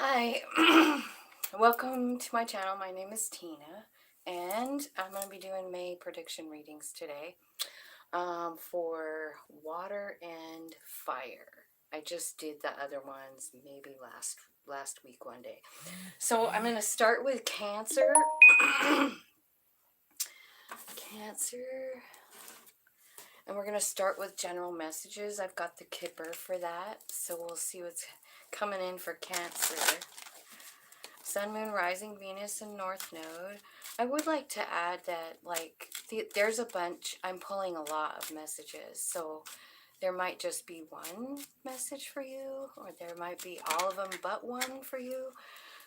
Hi, welcome to my channel. My name is Tina, and I'm going to be doing May prediction readings today for water and fire. I just did the other ones maybe last week one day. So I'm going to start with Cancer. Cancer. And we're going to start with general messages. I've got the Kipper for that, so we'll see what's coming in for Cancer. Sun, Moon, Rising, Venus, and North Node. I would like to add that, like, there's a bunch. I'm pulling a lot of messages, so there might just be one message for you, or there might be all of them but one for you.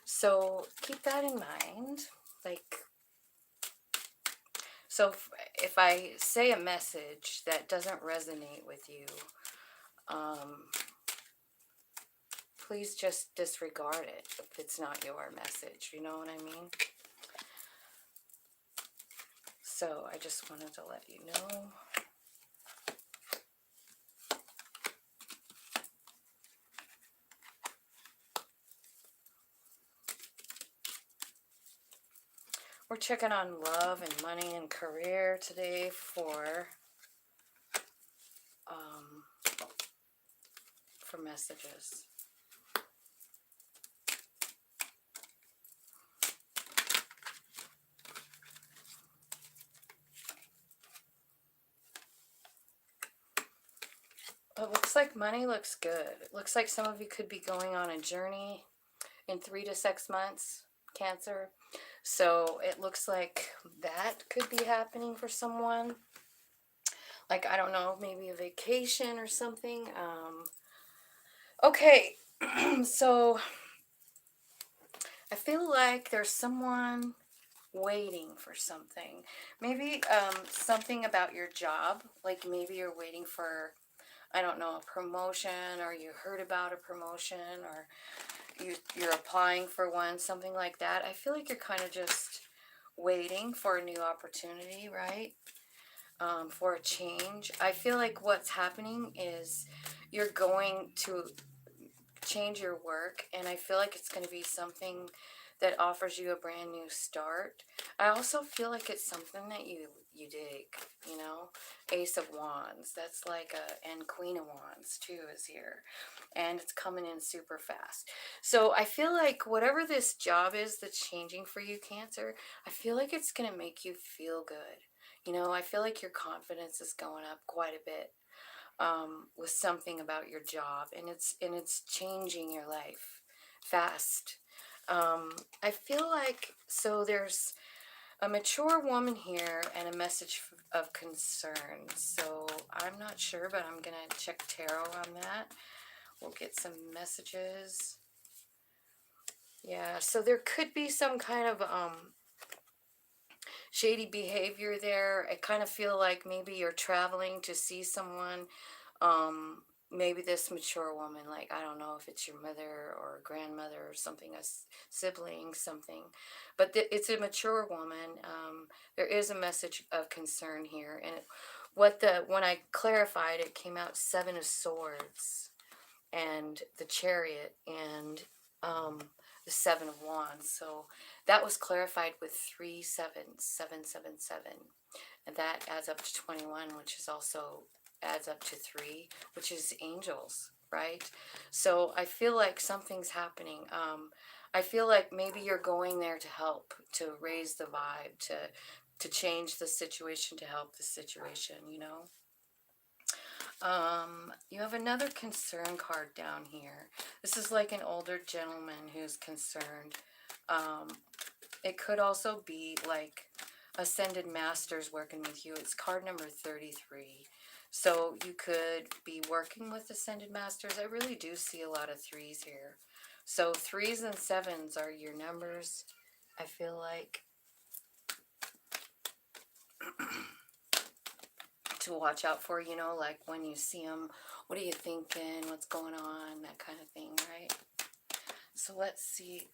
So keep that in mind. Like, so if I say a message that doesn't resonate with you, please just disregard it if it's not your message. You know what I mean? So I just wanted to let you know. We're checking on love and money and career today for messages. It looks like money looks good. It looks like some of you could be going on a journey in 3 to 6 months, Cancer. So it looks like that could be happening for someone. Like, I don't know, maybe a vacation or something. Okay, so I feel like there's someone waiting for something. Maybe something about your job. Like maybe you're waiting for, I don't know, a promotion, or you heard about a promotion, or you're applying for one, something like that. I feel like you're kind of just waiting for a new opportunity, right? For a change. I feel like what's happening is you're going to change your work, and I feel like it's going to be something that offers you a brand new start. I also feel like it's something that you dig, you know. Ace of Wands, that's like and Queen of Wands too is here, and it's coming in super fast. So I feel like whatever this job is that's changing for you, Cancer, I feel like it's going to make you feel good. You know, I feel like your confidence is going up quite a bit with something about your job, and it's changing your life fast. I feel like, so there's a mature woman here and a message of concern. So I'm not sure, but I'm gonna check tarot on that. We'll get some messages. Yeah, so there could be some kind of shady behavior there. I kind of feel like maybe you're traveling to see someone. Maybe this mature woman, like, I don't know if it's your mother or a grandmother or something, a sibling, something. But it's a mature woman. There is a message of concern here. And when I clarified, it came out 7 of Swords and the Chariot and the 7 of Wands. So that was clarified with 3 sevens, 777, and that adds up to 21, which is also adds up to 3, which is angels, right? So I feel like something's happening. I feel like maybe you're going there to help, to raise the vibe, to change the situation, to help the situation, you know. You have another concern card down here. This is like an older gentleman who's concerned. It could also be like Ascended Masters working with you. It's card number 33. So you could be working with Ascended Masters. I really do see a lot of 3s here. So 3s and 7s are your numbers, I feel like, to watch out for, you know, like when you see them, what are you thinking, what's going on, that kind of thing, right? So let's see.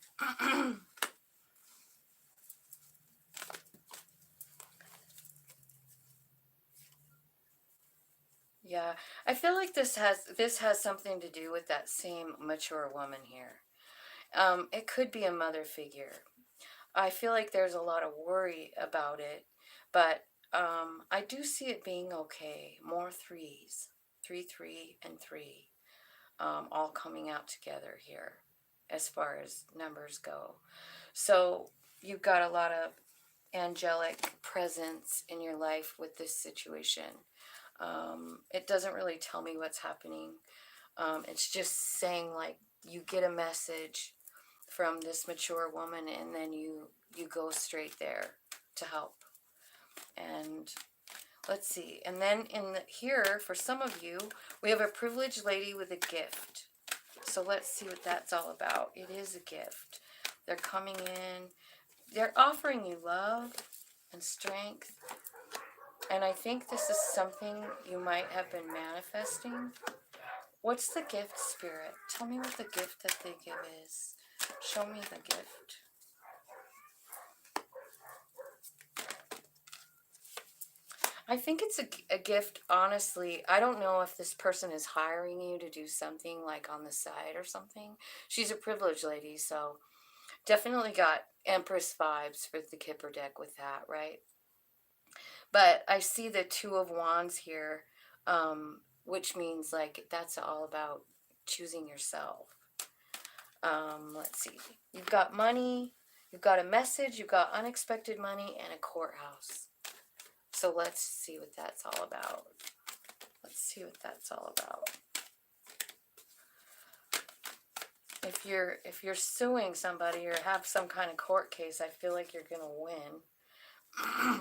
Yeah, I feel like this has something to do with that same mature woman here. It could be a mother figure. I feel like there's a lot of worry about it, but I do see it being okay. More threes, 3, 3, and 3, all coming out together here as far as numbers go. So you've got a lot of angelic presence in your life with this situation. It doesn't really tell me what's happening. It's just saying like you get a message from this mature woman and then you go straight there to help. And let's see. And then here, for some of you, we have a privileged lady with a gift. So let's see what that's all about. It is a gift. They're coming in. They're offering you love and strength. And I think this is something you might have been manifesting. What's the gift, Spirit? Tell me what the gift that they give is. Show me the gift. I think it's a gift, honestly. I don't know if this person is hiring you to do something like on the side or something. She's a privileged lady, so definitely got Empress vibes for the Kipper deck with that, right? But I see the Two of Wands here, which means like that's all about choosing yourself. Let's see. You've got money, you've got a message, you've got unexpected money, and a courthouse. So let's see what that's all about. Let's see what that's all about. If you're suing somebody or have some kind of court case, I feel like you're gonna win.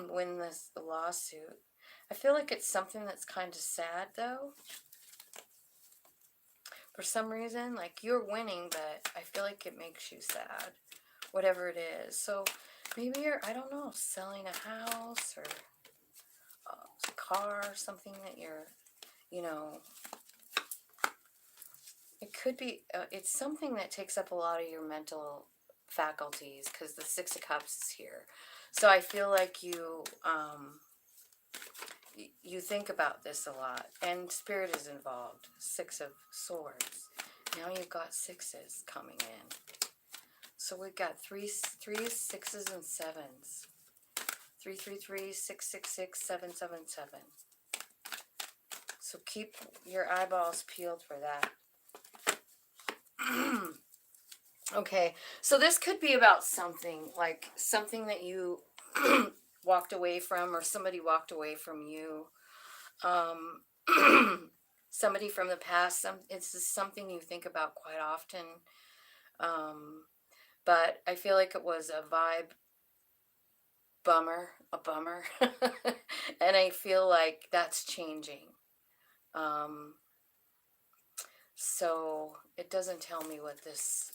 Win the lawsuit. I feel like it's something that's kind of sad though. For some reason, like you're winning, but I feel like it makes you sad. Whatever it is. So maybe you're, I don't know, selling a house or a car, something that you're, you know, it could be, it's something that takes up a lot of your mental faculties because the Six of Cups is here. So I feel like you think about this a lot, and Spirit is involved. Six of Swords. Now you've got sixes coming in. So we've got threes, sixes, and sevens. 3, 3, 3, 6, 6, 6, 7, 7, 7. So keep your eyeballs peeled for that. Okay, so this could be about something, like something that you walked away from, or somebody walked away from you. Somebody from the past. It's just something you think about quite often. But I feel like it was a vibe bummer, a bummer. And I feel like that's changing. So it doesn't tell me what this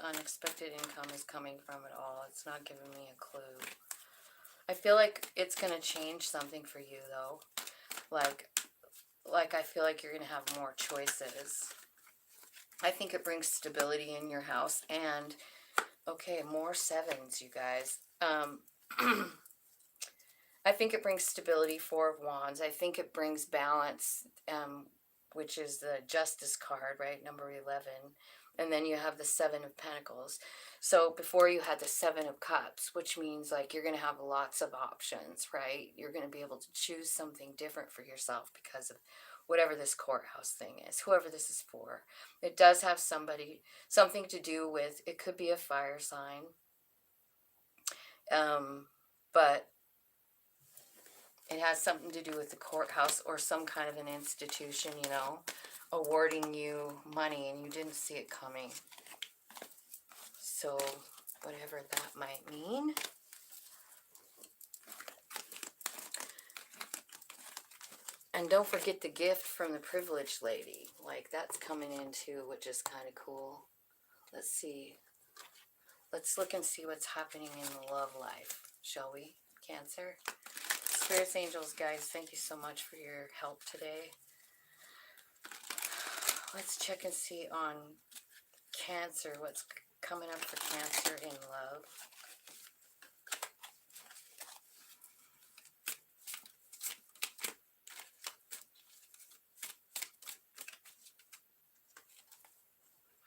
unexpected income is coming from at all. It's not giving me a clue. I feel like it's going to change something for you, though. Like I feel like you're going to have more choices. I think it brings stability in your house. And, okay, more sevens, you guys. I think it brings stability, Four of Wands. I think it brings balance, which is the Justice card, right? Number 11. And then you have the Seven of Pentacles. So before you had the Seven of Cups, which means like you're going to have lots of options, right? You're going to be able to choose something different for yourself because of whatever this courthouse thing is, whoever this is for. It does have something to do with, it could be a fire sign. But it has something to do with the courthouse or some kind of an institution, you know, awarding you money and you didn't see it coming. So, whatever that might mean. And don't forget the gift from the privileged lady. Like, that's coming in too, which is kind of cool. Let's see. Let's look and see what's happening in the love life, shall we, Cancer? Spirits, angels, guys, thank you so much for your help today. Let's check and see on Cancer, what's coming up for Cancer in love.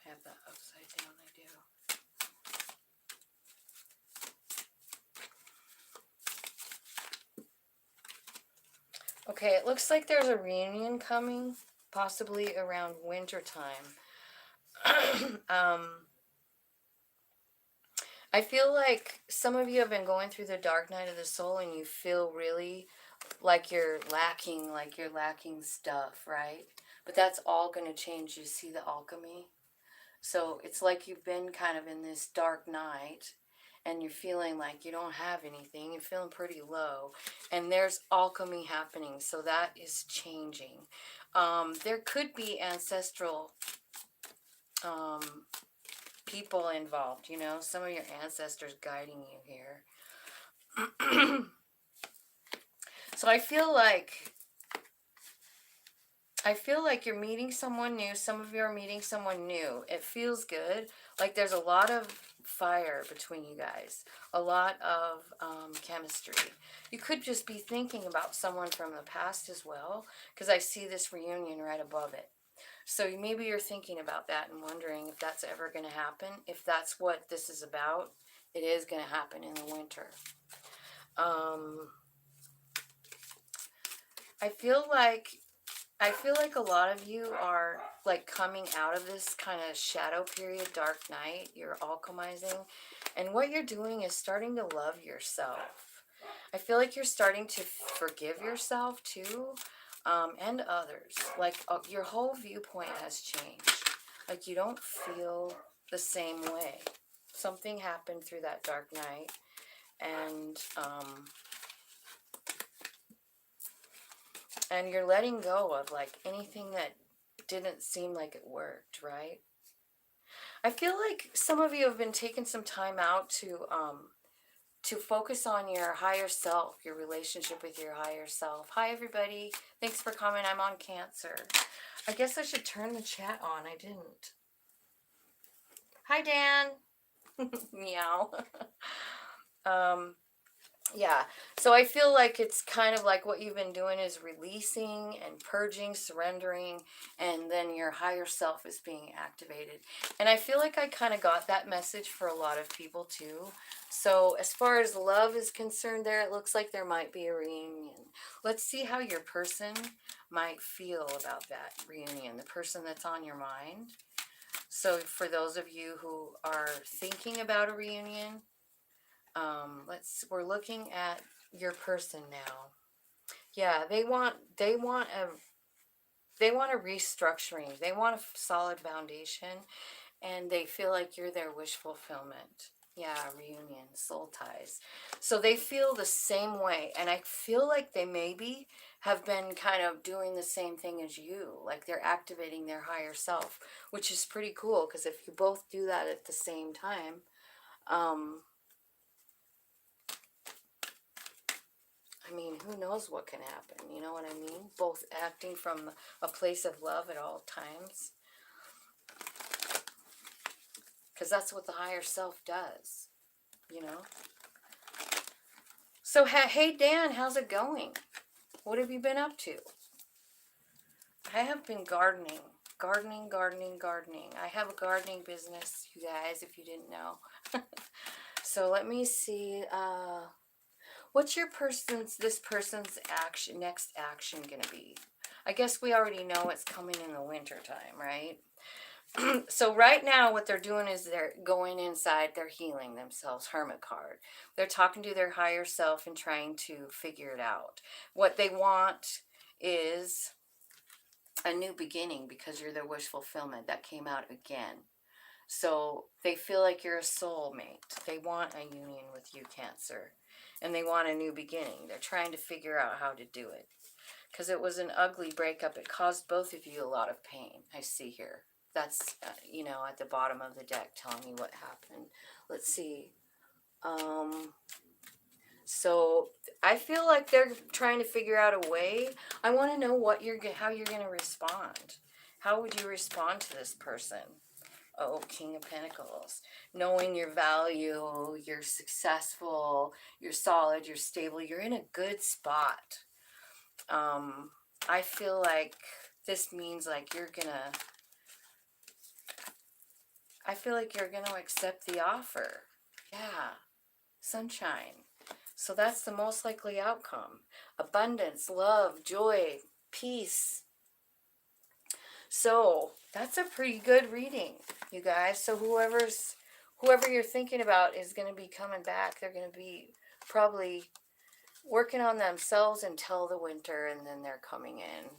I have that upside Okay, it looks like there's a reunion coming, possibly around winter time. I feel like some of you have been going through the dark night of the soul and you feel really like you're lacking stuff, right? But that's all going to change. You see the alchemy? So it's like you've been kind of in this dark night and you're feeling like you don't have anything. You're feeling pretty low. And there's alchemy happening. So that is changing. There could be ancestral people involved, you know, some of your ancestors guiding you here. So I feel like you're meeting someone new. Some of you are meeting someone new. It feels good. Like there's a lot of fire between you guys. A lot of chemistry. You could just be thinking about someone from the past as well. Because I see this reunion right above it. So maybe you're thinking about that and wondering if that's ever going to happen. If that's what this is about, it is going to happen in the winter. I feel like a lot of you are like coming out of this kind of shadow period, dark night. You're alchemizing. And what you're doing is starting to love yourself. I feel like you're starting to forgive yourself too, and others. Like your whole viewpoint has changed. Like you don't feel the same way. Something happened through that dark night. And you're letting go of like anything that didn't seem like it worked, right? I feel like some of you have been taking some time out to focus on your higher self, your relationship with your higher self. Hi everybody, thanks for coming. I'm on Cancer. I guess I should turn the chat on. I didn't. Hi Dan. Meow. Yeah, so I feel like it's kind of like what you've been doing is releasing and purging, surrendering, and then your higher self is being activated. And I feel like I kind of got that message for a lot of people too. So as far as love is concerned there, it looks like there might be a reunion. Let's see how your person might feel about that reunion, the person that's on your mind. So for those of you who are thinking about a reunion, we're looking at your person now. Yeah, they want a restructuring. They want a solid foundation, and they feel like you're their wish fulfillment. Yeah, reunion, soul ties. So they feel the same way, and I feel like they maybe have been kind of doing the same thing as you, like they're activating their higher self, which is pretty cool because if you both do that at the same time, I mean, who knows what can happen, you know what I mean? Both acting from a place of love at all times. Because that's what the higher self does, you know? So, hey Dan, how's it going? What have you been up to? I have been gardening. Gardening. I have a gardening business, you guys, if you didn't know. So let me see, what's this person's next action gonna be? I guess we already know it's coming in the winter time, right? So right now what they're doing is they're going inside, they're healing themselves, Hermit card. They're talking to their higher self and trying to figure it out. What they want is a new beginning because you're their wish fulfillment. That came out again. So they feel like you're a soulmate. They want a union with you, Cancer. And they want a new beginning. They're trying to figure out how to do it. Because it was an ugly breakup. It caused both of you a lot of pain. I see here. That's, you know, at the bottom of the deck telling me what happened. Let's see. So I feel like they're trying to figure out a way. I want to know how you're going to respond. How would you respond to this person? Oh, King of Pentacles. Knowing your value, you're successful, you're solid, you're stable, you're in a good spot. I feel like this means like I feel like you're gonna accept the offer. Yeah, sunshine. So that's the most likely outcome. Abundance, love, joy, peace. So that's a pretty good reading, you guys. So whoever you're thinking about is going to be coming back. They're going to be probably working on themselves until the winter, and then they're coming in.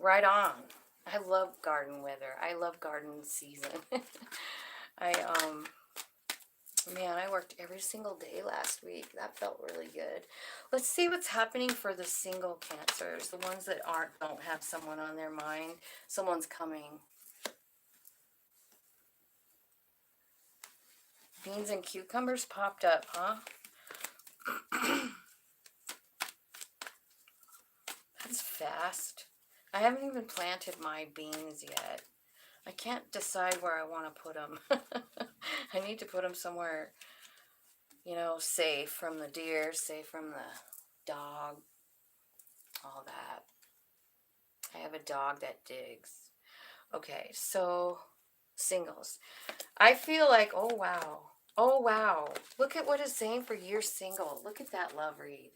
Right on. I love garden weather. I love garden season. I Man, I worked every single day last week. That felt really good. Let's see what's happening for the single cancers, the ones that don't have someone on their mind. Someone's coming. Beans and cucumbers popped up, huh? That's fast. I haven't even planted my beans yet. I can't decide where I want to put them. I need to put them somewhere, safe from the deer, safe from the dog, all that. I have a dog that digs. Okay, so singles. I feel like, oh wow. Oh wow. Look at what it's saying for your single. Look at that love read.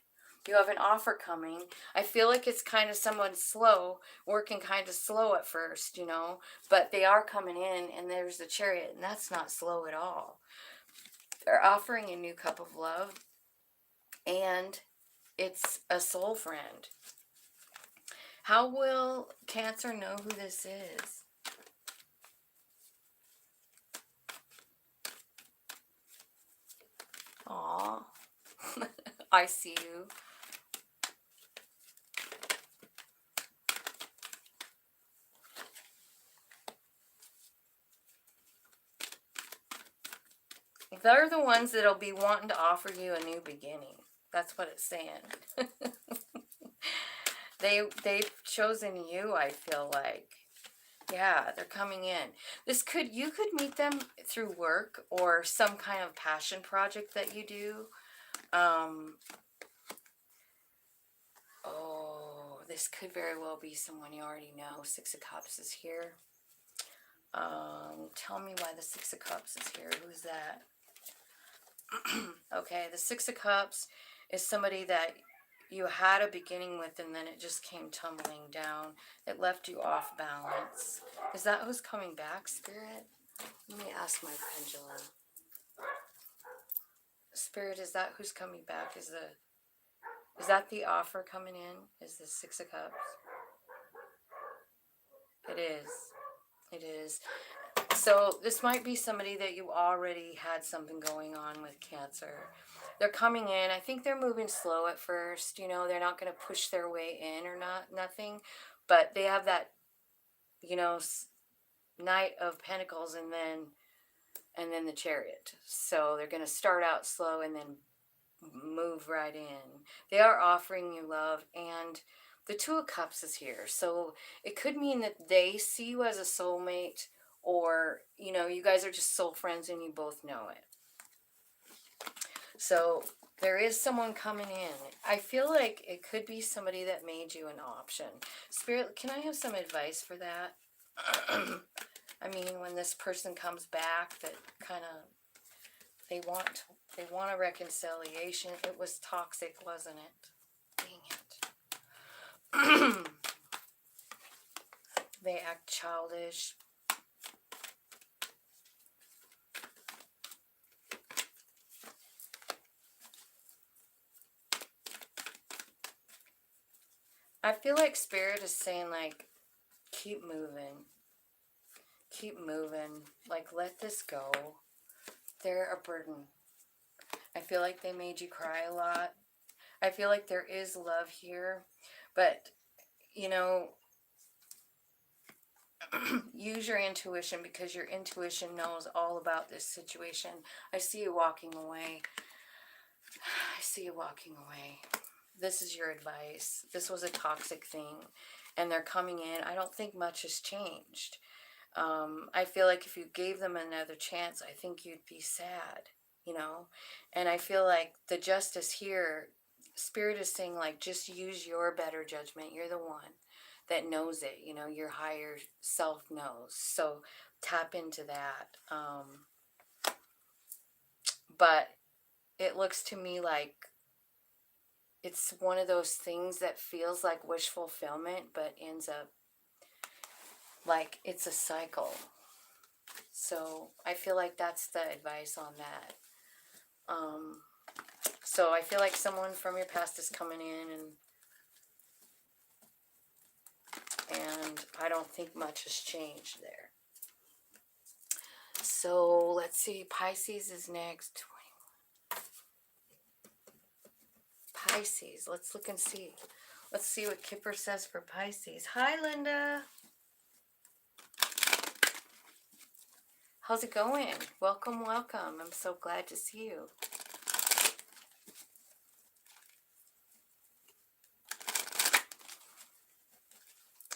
You have an offer coming. I feel like it's kind of someone slow, working kind of slow at first, but they are coming in, and there's the Chariot, and that's not slow at all. They're offering a new cup of love, and it's a soul friend. How will Cancer know who this is? Aw, I see you. They're the ones that'll be wanting to offer you a new beginning. That's what it's saying. They've chosen you, I feel like. Yeah, they're coming in. You could meet them through work or some kind of passion project that you do. Oh, this could very well be someone you already know. Six of Cups is here. Tell me why the Six of Cups is here. Who's that? Okay, the Six of Cups is somebody that you had a beginning with, and then it just came tumbling down. It left you off balance. Is that who's coming back, Spirit? Let me ask my pendulum. Spirit, is that who's coming back? Is that the offer coming in? Is the Six of Cups? It is. It is. So this might be somebody that you already had something going on with, Cancer. They're coming in. I think they're moving slow at first. They're not going to push their way in or nothing. But they have that, Knight of Pentacles and then the Chariot. So they're going to start out slow and then move right in. They are offering you love, and the Two of Cups is here. So it could mean that they see you as a soulmate, or you guys are just soul friends and you both know it. So there is someone coming in. I feel like it could be somebody that made you an option. Spirit, can I have some advice for that? I mean, when this person comes back, that kind of they want a reconciliation. It was toxic, wasn't it? Dang it. They act childish. I feel like Spirit is saying, like, keep moving. Keep moving. Like, let this go. They're a burden. I feel like they made you cry a lot. I feel like there is love here. But, use your intuition, because your intuition knows all about this situation. I see you walking away. I see you walking away. This is your advice. This was a toxic thing, and they're coming in. I don't think much has changed. I feel like if you gave them another chance, I think you'd be sad, And I feel like the Justice here Spirit is saying, like, just use your better judgment. You're the one that knows it. You know, your higher self knows. So tap into that. But it looks to me like it's one of those things that feels like wish fulfillment, but ends up like it's a cycle. So I feel like that's the advice on that. So I feel like someone from your past is coming in, and I don't think much has changed there. So let's see, Pisces is next. Pisces, let's look and see. Let's see what Kipper says for Pisces. Hi, Linda. How's it going? Welcome, welcome. I'm so glad to see you.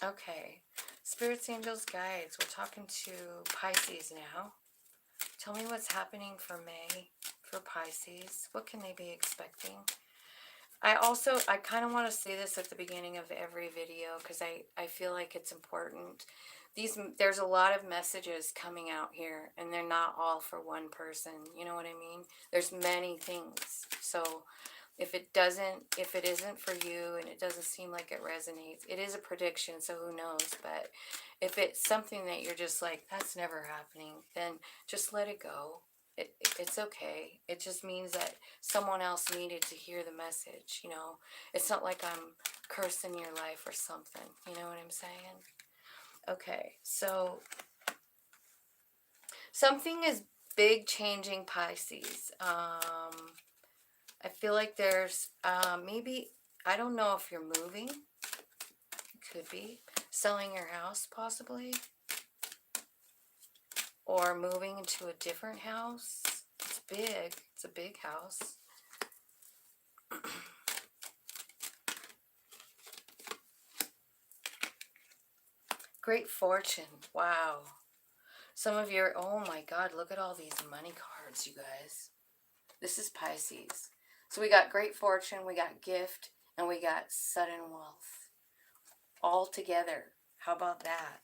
Okay. Spirits, angels, guides. We're talking to Pisces now. Tell me what's happening for May for Pisces. What can they be expecting? I kind of want to say this at the beginning of every video because I feel like it's important. There's a lot of messages coming out here, and they're not all for one person. You know what I mean? There's many things. So if it isn't for you and it doesn't seem like it resonates, it is a prediction, so who knows? But if it's something that you're just like, that's never happening, then just let it go. It's okay. It just means that someone else needed to hear the message, you know. It's not like I'm cursing your life or something. You know what I'm saying? Okay, so something is big changing Pisces. I feel like there's maybe, I don't know if you're moving. Could be. Selling your house, possibly. Or moving into a different house. It's big. It's a big house. Great fortune. Wow. Some of your, oh my God, look at all these money cards, you guys. This is Pisces. So we got great fortune, we got gift, and we got sudden wealth. All together. How about that?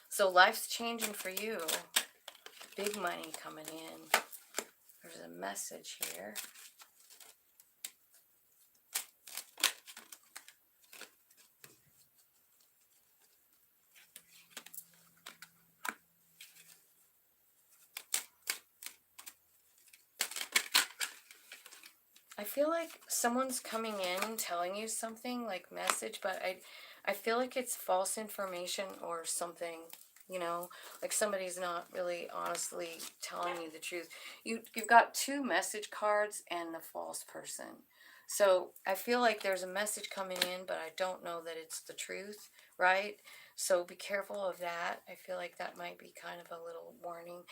So life's changing for you. Big money coming in. There's a message here. I feel like someone's coming in telling you something, like message, but I feel like it's false information or something, you know, like somebody's not really honestly telling you the truth. You've got two message cards and the false person. So I feel like there's a message coming in, but I don't know that it's the truth, right? So be careful of that. I feel like that might be kind of a little warning.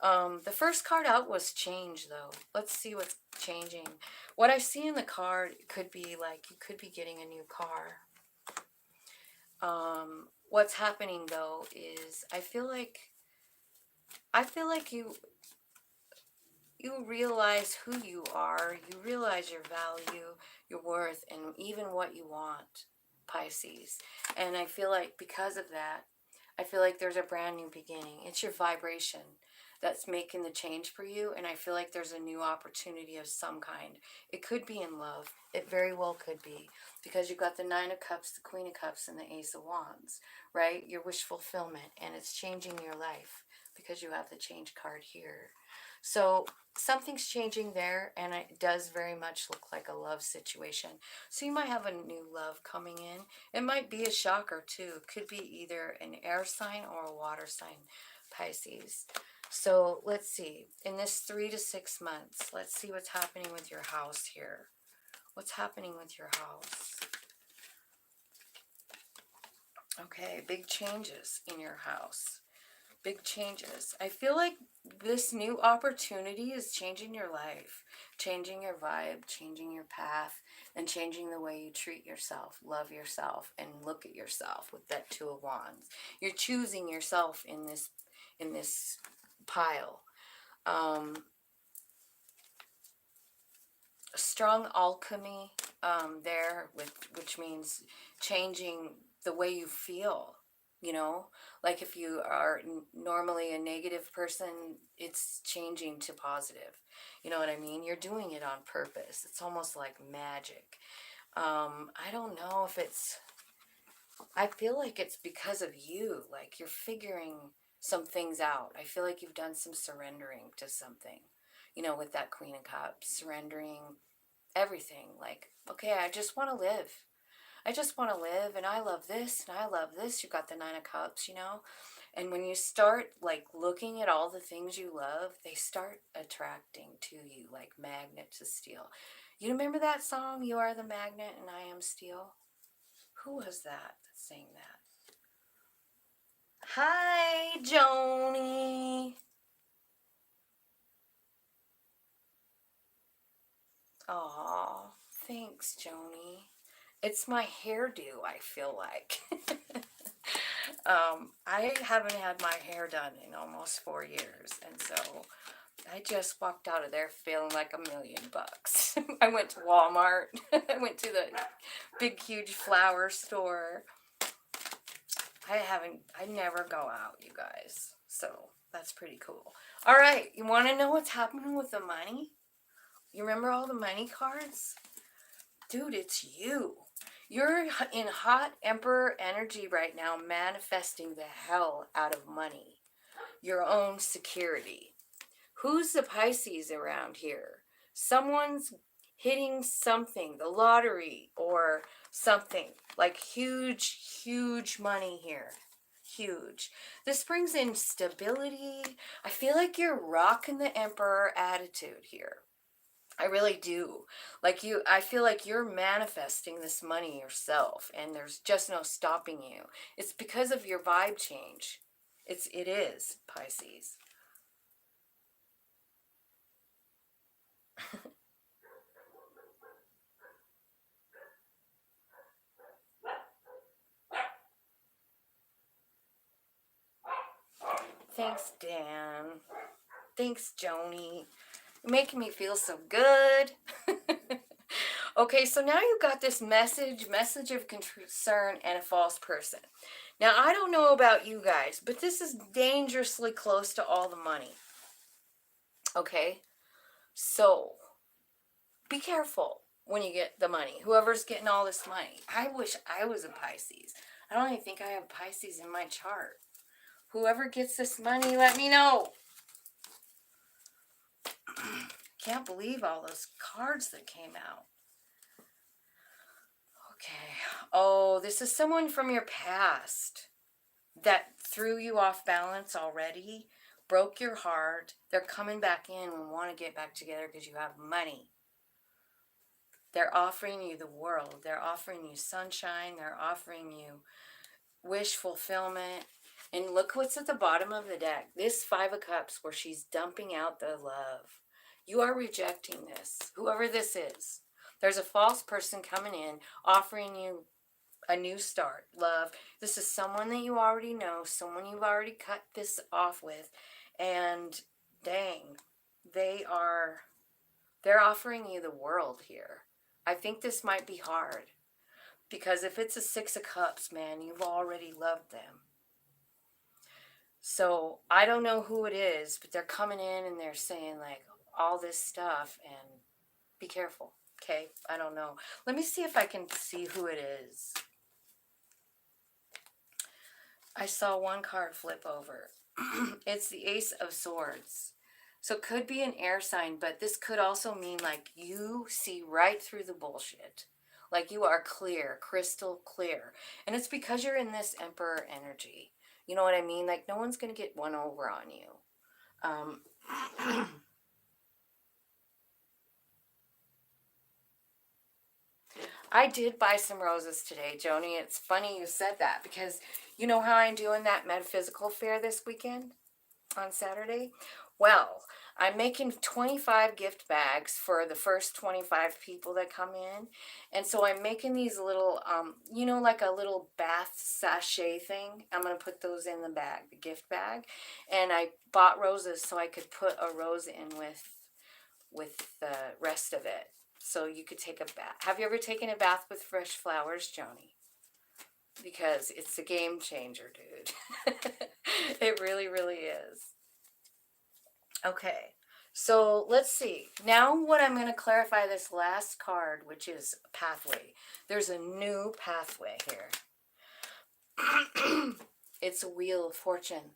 The first card out was change, though. Let's see what's changing. What I see in the card could be like you could be getting a new car. What's happening though is I feel like you realize who you are, you realize your value, your worth, and even what you want, Pisces. And I feel like because of that, I feel like there's a brand new beginning. It's your vibration that's making the change for you, and I feel like there's a new opportunity of some kind. It could be in love. It very well could be, because you've got the Nine of Cups, the Queen of Cups, and the Ace of Wands, right? Your wish fulfillment, and it's changing your life because you have the change card here. So something's changing there, and it does very much look like a love situation. So you might have a new love coming in. It might be a shocker too. It could be either an air sign or a water sign, Pisces. So let's see. In this 3 to 6 months, let's see what's happening with your house here. What's happening with your house? Okay, big changes in your house. Big changes. I feel like this new opportunity is changing your life, changing your vibe, changing your path, and changing the way you treat yourself, love yourself, and look at yourself with that Two of Wands. You're choosing yourself in this pile. strong alchemy there, which means changing the way you feel. You know, like if you are normally a negative person, it's changing to positive. You know what I mean? You're doing it on purpose. It's almost like magic. I don't know if it's, I feel like it's because of you. Like you're figuring some things out. I feel like you've done some surrendering to something, you know, with that Queen of Cups, surrendering everything. Like, okay, I just want to live. I just want to live, and I love this and I love this. You got the Nine of Cups, you know? And when you start like looking at all the things you love, they start attracting to you like magnet to steel. You remember that song, You Are the Magnet and I Am Steel? Who was that that sang that? Hi, Joni. Aw, thanks, Joni. It's my hairdo, I feel like. I haven't had my hair done in almost 4 years, and so I just walked out of there feeling like $1,000,000. I went to Walmart. I went to the big, huge flower store. I never go out, you guys. So that's pretty cool. All right, you want to know what's happening with the money? You remember all the money cards? Dude, it's you. You're in hot emperor energy right now, manifesting the hell out of money, your own security. Who's the Pisces around here? Someone's hitting something, the lottery or something, like huge, huge money here. Huge. This brings in stability. I feel like you're rocking the emperor attitude here. I really do. Like you, I feel like you're manifesting this money yourself, and there's just no stopping you. It's because of your vibe change. It is, Pisces. Thanks, Dan. Thanks, Joni. You're making me feel so good. Okay, so now you got this message of concern and a false person. Now, I don't know about you guys, but this is dangerously close to all the money. Okay? So, be careful when you get the money. Whoever's getting all this money. I wish I was a Pisces. I don't even think I have Pisces in my chart. Whoever gets this money, let me know. Can't believe all those cards that came out. Okay. Oh, this is someone from your past that threw you off balance already, broke your heart. They're coming back in and want to get back together because you have money. They're offering you the world. They're offering you sunshine. They're offering you wish fulfillment. And look what's at the bottom of the deck. This Five of Cups where she's dumping out the love. You are rejecting this, whoever this is. There's a false person coming in, offering you a new start, love. This is someone that you already know, someone you've already cut this off with. And dang, they're offering you the world here. I think this might be hard. Because if it's a Six of Cups, man, you've already loved them. So I don't know who it is, but they're coming in and they're saying like all this stuff, and be careful. Okay, I don't know. Let me see if I can see who it is. I saw one card flip over. It's the Ace of Swords. So it could be an air sign, but this could also mean like you see right through the bullshit. Like you are clear, crystal clear. And it's because you're in this Emperor energy. You know what I mean? Like no one's going to get one over on you. I did buy some roses today, Joni. It's funny you said that because you know how I'm doing that metaphysical fair this weekend on Saturday? Well, I'm making 25 gift bags for the first 25 people that come in. And so I'm making these little, you know, like a little bath sachet thing. I'm going to put those in the bag, the gift bag. And I bought roses so I could put a rose in with the rest of it. So you could take a bath. Have you ever taken a bath with fresh flowers, Joni? Because it's a game changer, dude. It really, really is. Okay. So let's see. Now what I'm going to clarify this last card, which is pathway. There's a new pathway here. It's a wheel of fortune.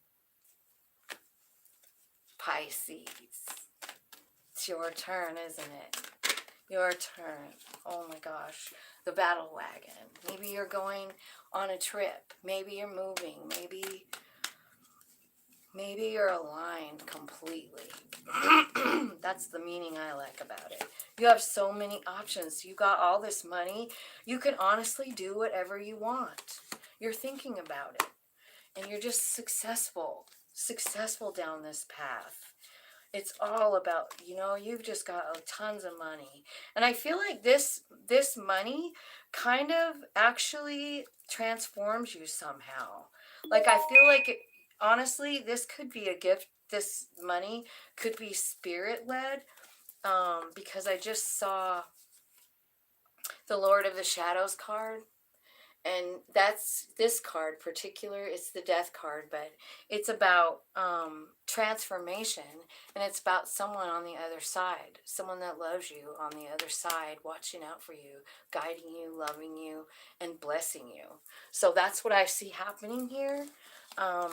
Pisces. It's your turn, isn't it? Your turn. Oh my gosh. The battle wagon. Maybe you're going on a trip. Maybe you're moving. Maybe you're aligned completely. That's the meaning I like about it. You have so many options. You got all this money. You can honestly do whatever you want. You're thinking about it. And you're just successful down this path. It's all about, you've just got tons of money. And I feel like this money kind of actually transforms you somehow. Like, I feel like, honestly, this could be a gift. This money could be spirit-led, because I just saw the Lord of the Shadows card. And that's this card particular. It's the death card, but it's about transformation, and it's about someone on the other side, someone that loves you on the other side, watching out for you, guiding you, loving you, and blessing you. So that's what I see happening here. All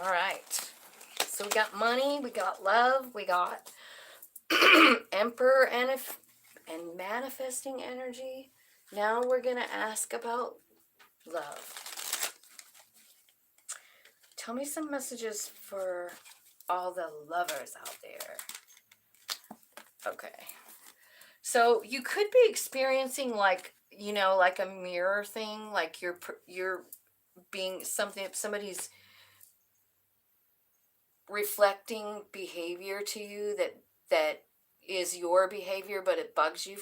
right. So we got money, we got love, we got Emperor and manifesting energy. Now we're going to ask about love. Tell me some messages for all the lovers out there. Okay. So you could be experiencing like a mirror thing, like you're being somebody's reflecting behavior to you that is your behavior, but it bugs you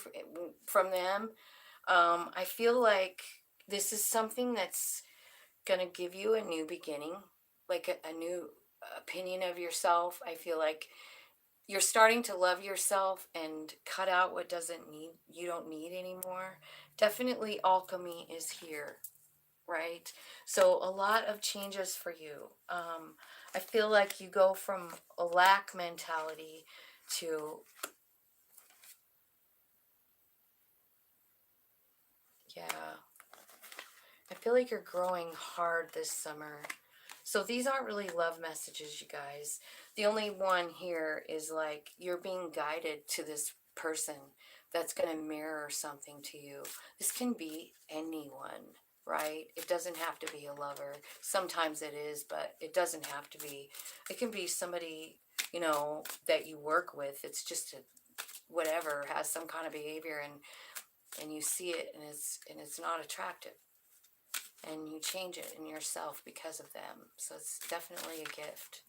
from them. I feel like this is something that's going to give you a new beginning, like a new opinion of yourself. I feel like you're starting to love yourself and cut out what you don't need anymore. Definitely alchemy is here, right? So a lot of changes for you. I feel like you go from a lack mentality to, yeah, I feel like you're growing hard this summer. So these aren't really love messages, you guys. The only one here is like you're being guided to this person that's going to mirror something to you. This can be anyone, right? It doesn't have to be a lover. Sometimes it is, but it doesn't have to be. It can be somebody, that you work with. It's just whatever has some kind of behavior, and you see it, and it's not attractive. And you change it in yourself because of them. So it's definitely a gift.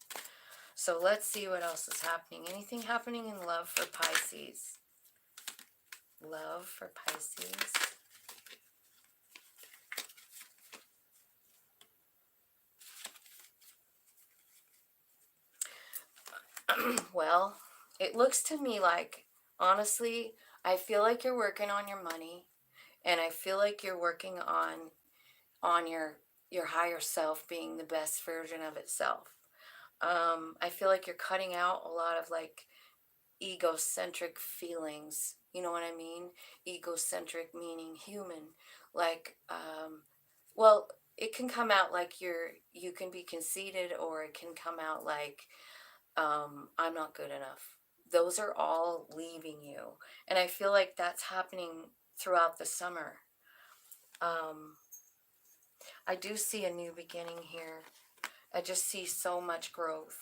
So let's see what else is happening. Anything happening in love for Pisces? Love for Pisces. Well, it looks to me like, honestly, I feel like you're working on your money, and I feel like you're working on your higher self being the best version of itself. I feel like you're cutting out a lot of like egocentric feelings. You know what I mean? Egocentric meaning human. Like, well, it can come out like you can be conceited, or it can come out like, I'm not good enough. Those are all leaving you. And I feel like that's happening throughout the summer. I do see a new beginning here. I just see so much growth.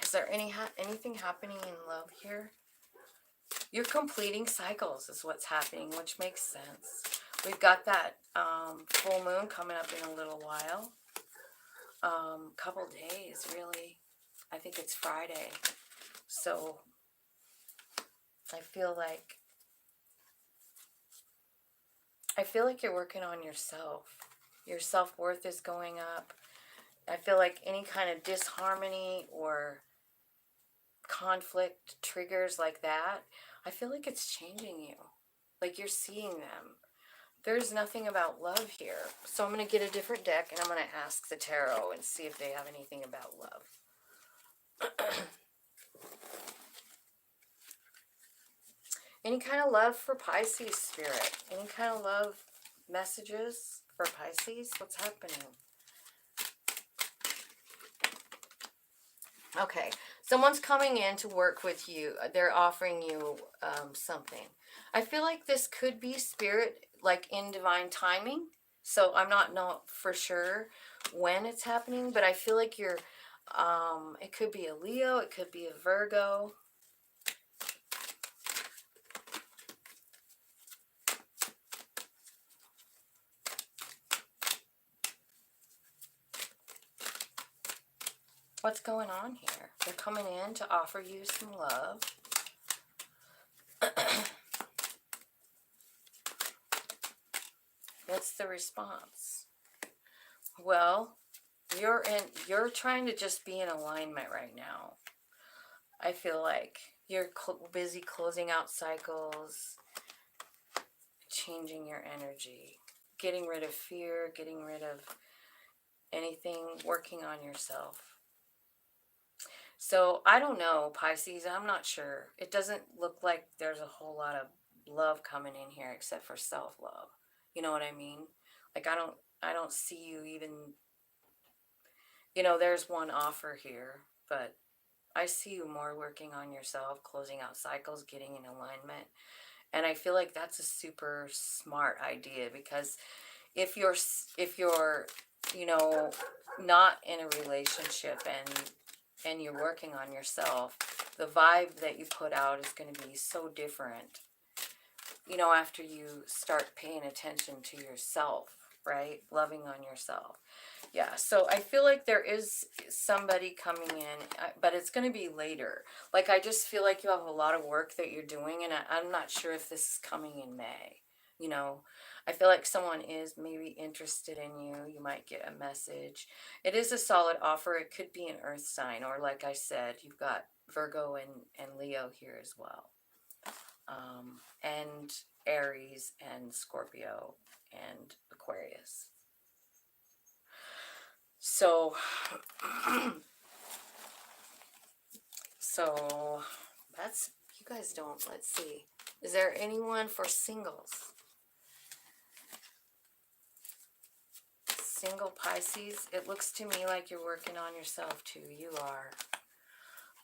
Is there anything happening in love here? You're completing cycles is what's happening, which makes sense. We've got that full moon coming up in a little while. Couple days, really. I think it's Friday. So I feel like you're working on yourself. Your self-worth is going up. I feel like any kind of disharmony or conflict triggers like that, I feel like it's changing you. Like you're seeing them. There's nothing about love here. So I'm going to get a different deck and I'm going to ask the tarot and see if they have anything about love. Any kind of love for Pisces, Spirit? Any kind of love messages for Pisces? What's happening? Okay, someone's coming in to work with you. They're offering you something. I feel like this could be Spirit, like in divine timing. So I'm not for sure when it's happening, but I feel like you're, it could be a Leo, it could be a Virgo. What's going on here? They're coming in to offer you some love. What's the response? Well, you're trying to just be in alignment right now. I feel like you're busy closing out cycles, changing your energy, getting rid of fear, getting rid of anything, working on yourself. So I don't know, Pisces, I'm not sure. It doesn't look like there's a whole lot of love coming in here except for self-love. You know what I mean? Like I don't see you even, there's one offer here, but I see you more working on yourself, closing out cycles, getting in alignment. And I feel like that's a super smart idea, because if you're not in a relationship and you're working on yourself, the vibe that you put out is going to be so different, after you start paying attention to yourself, right? Loving on yourself. Yeah, so I feel like there is somebody coming in, but it's going to be later. Like, I just feel like you have a lot of work that you're doing, and I'm not sure if this is coming in May. I feel like someone is maybe interested in you. You might get a message. It is a solid offer. It could be an earth sign, or like I said, you've got Virgo and Leo here as well. And Aries and Scorpio and Aquarius. So, that's, you guys don't, let's see. Is there anyone for singles? Single Pisces, it looks to me like you're working on yourself too. You are.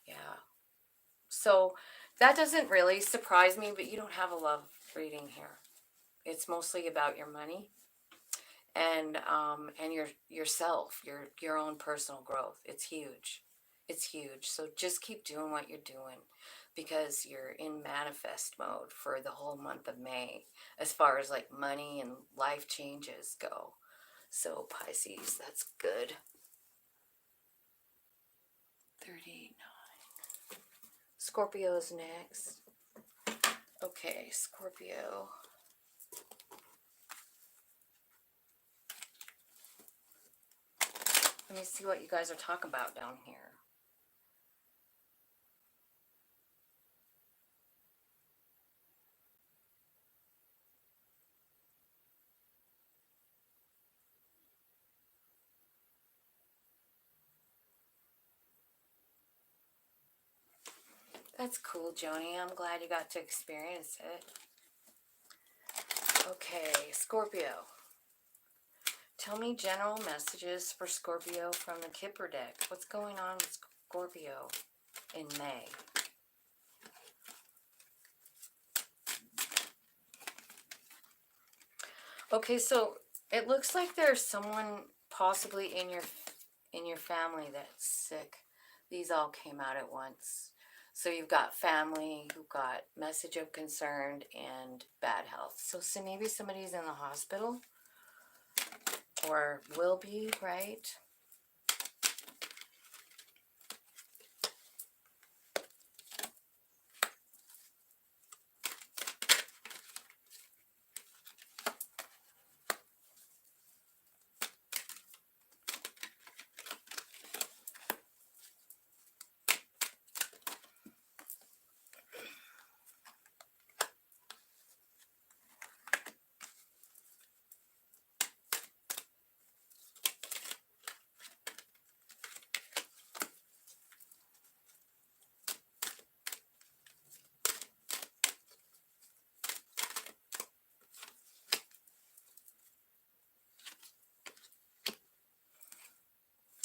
Yeah. So that doesn't really surprise me, but you don't have a love reading here. It's mostly about your money and yourself, your own personal growth. It's huge. It's huge. So just keep doing what you're doing, because you're in manifest mode for the whole month of May as far as like money and life changes go. So Pisces, that's good. 39. Scorpio's next. Okay, Scorpio. Let me see what you guys are talking about down here. That's cool, Joni. I'm glad you got to experience it. Okay, Scorpio. Tell me general messages for Scorpio from the Kipper deck. What's going on with Scorpio in May? Okay, so it looks like there's someone possibly in your family that's sick. These all came out at once. So you've got family, you've got message of concern, and bad health. So maybe somebody's in the hospital, or will be, right?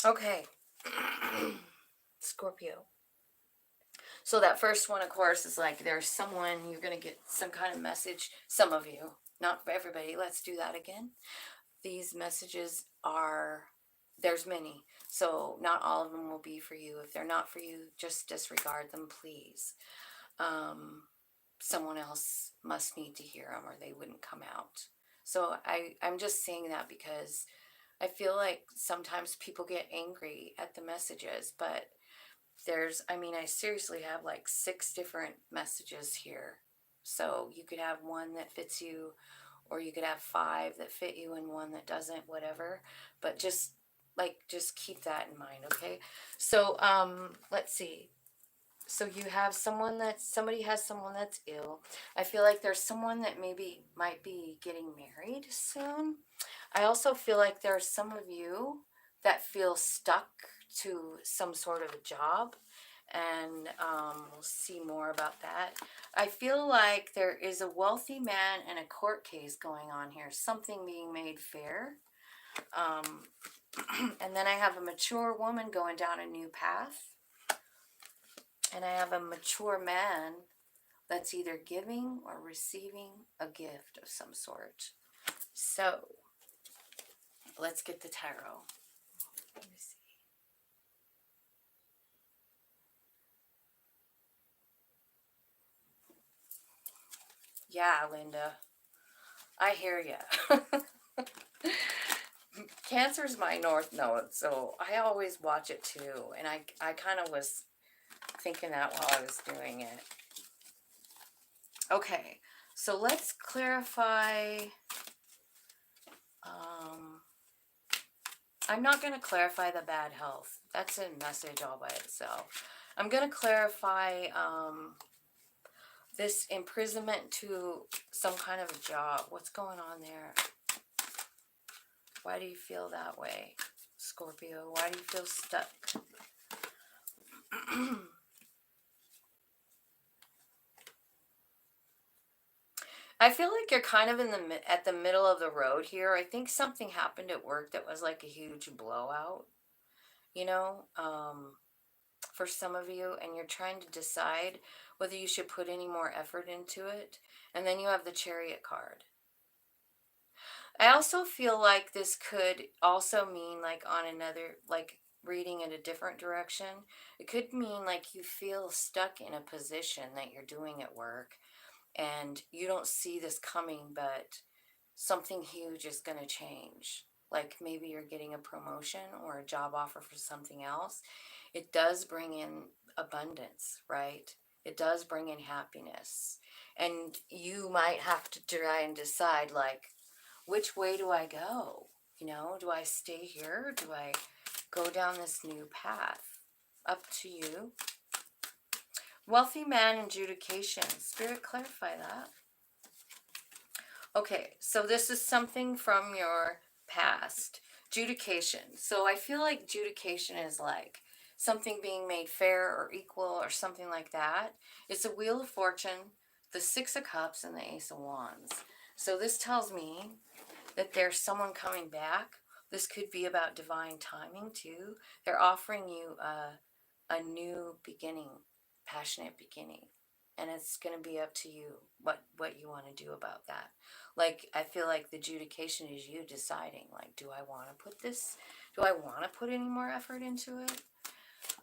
Okay. Scorpio. So that first one, of course, is like there's someone, you're going to get some kind of message. Some of you, not for everybody. Let's do that again. These messages are, there's many. So not all of them will be for you. If they're not for you, just disregard them, please. Someone else must need to hear them or they wouldn't come out. So I'm just saying that because I feel like sometimes people get angry at the messages, but I mean, I seriously have like 6 different messages here. So you could have one that fits you, or you could have 5 that fit you and one that doesn't, whatever. But just keep that in mind, okay? So, let's see. So you have somebody has someone that's ill. I feel like there's someone that maybe might be getting married soon. I also feel like there's some of you that feel stuck to some sort of a job, and we'll see more about that. I feel like there is a wealthy man and a court case going on here, something being made fair. Um, and then I have a mature woman going down a new path. And I have a mature man that's either giving or receiving a gift of some sort. So let's get the tarot. Let me see. Yeah, Linda, I hear ya. Cancer's my north node, so I always watch it too. And I kind of was thinking that while I was doing it. Okay, so let's clarify. I'm not going to clarify the bad health. That's a message all by itself. I'm going to clarify this imprisonment to some kind of a job. What's going on there? Why do you feel that way, Scorpio? Why do you feel stuck? I feel like you're kind of at the middle of the road here. I think something happened at work that was like a huge blowout, you know, for some of you, and you're trying to decide whether you should put any more effort into it. And then you have the Chariot card. I also feel like this could also mean like on another, like reading in a different direction. It could mean like you feel stuck in a position that you're doing at work and you don't see this coming, but something huge is going to change. Like maybe you're getting a promotion or a job offer for something else. It does bring in abundance, right? It does bring in happiness. And you might have to try and decide, like, which way do I go? You know, do I stay here? Do I go down this new path? Up to you. Wealthy man adjudication. Spirit, clarify that. Okay, so this is something from your past. Judication. So I feel like judication is like something being made fair or equal or something like that. It's a Wheel of Fortune, the Six of Cups, and the Ace of Wands. So this tells me that there's someone coming back. This could be about divine timing too. They're offering you a new beginning, passionate beginning. And it's going to be up to you what you want to do about that. Like, I feel like the adjudication is you deciding, like, do I want to put any more effort into it?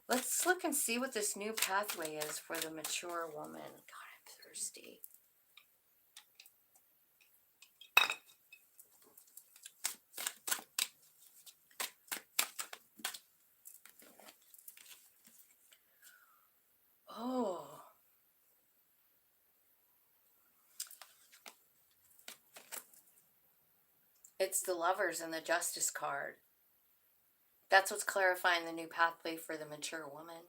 Let's look and see what this new pathway is for the mature woman. God, I'm thirsty. Oh. It's the Lovers and the Justice card. That's what's clarifying the new pathway for the mature woman.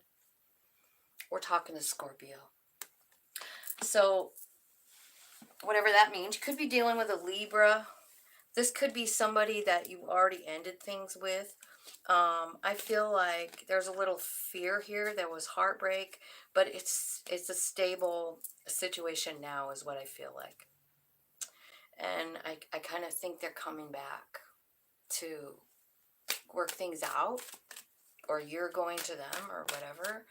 We're talking to Scorpio. So, whatever that means, you could be dealing with a Libra. This could be somebody that you already ended things with. I feel like there's a little fear here. There was heartbreak, but it's a stable situation now is what I feel like. And I kind of think they're coming back to work things out. or you're going to them or whatever.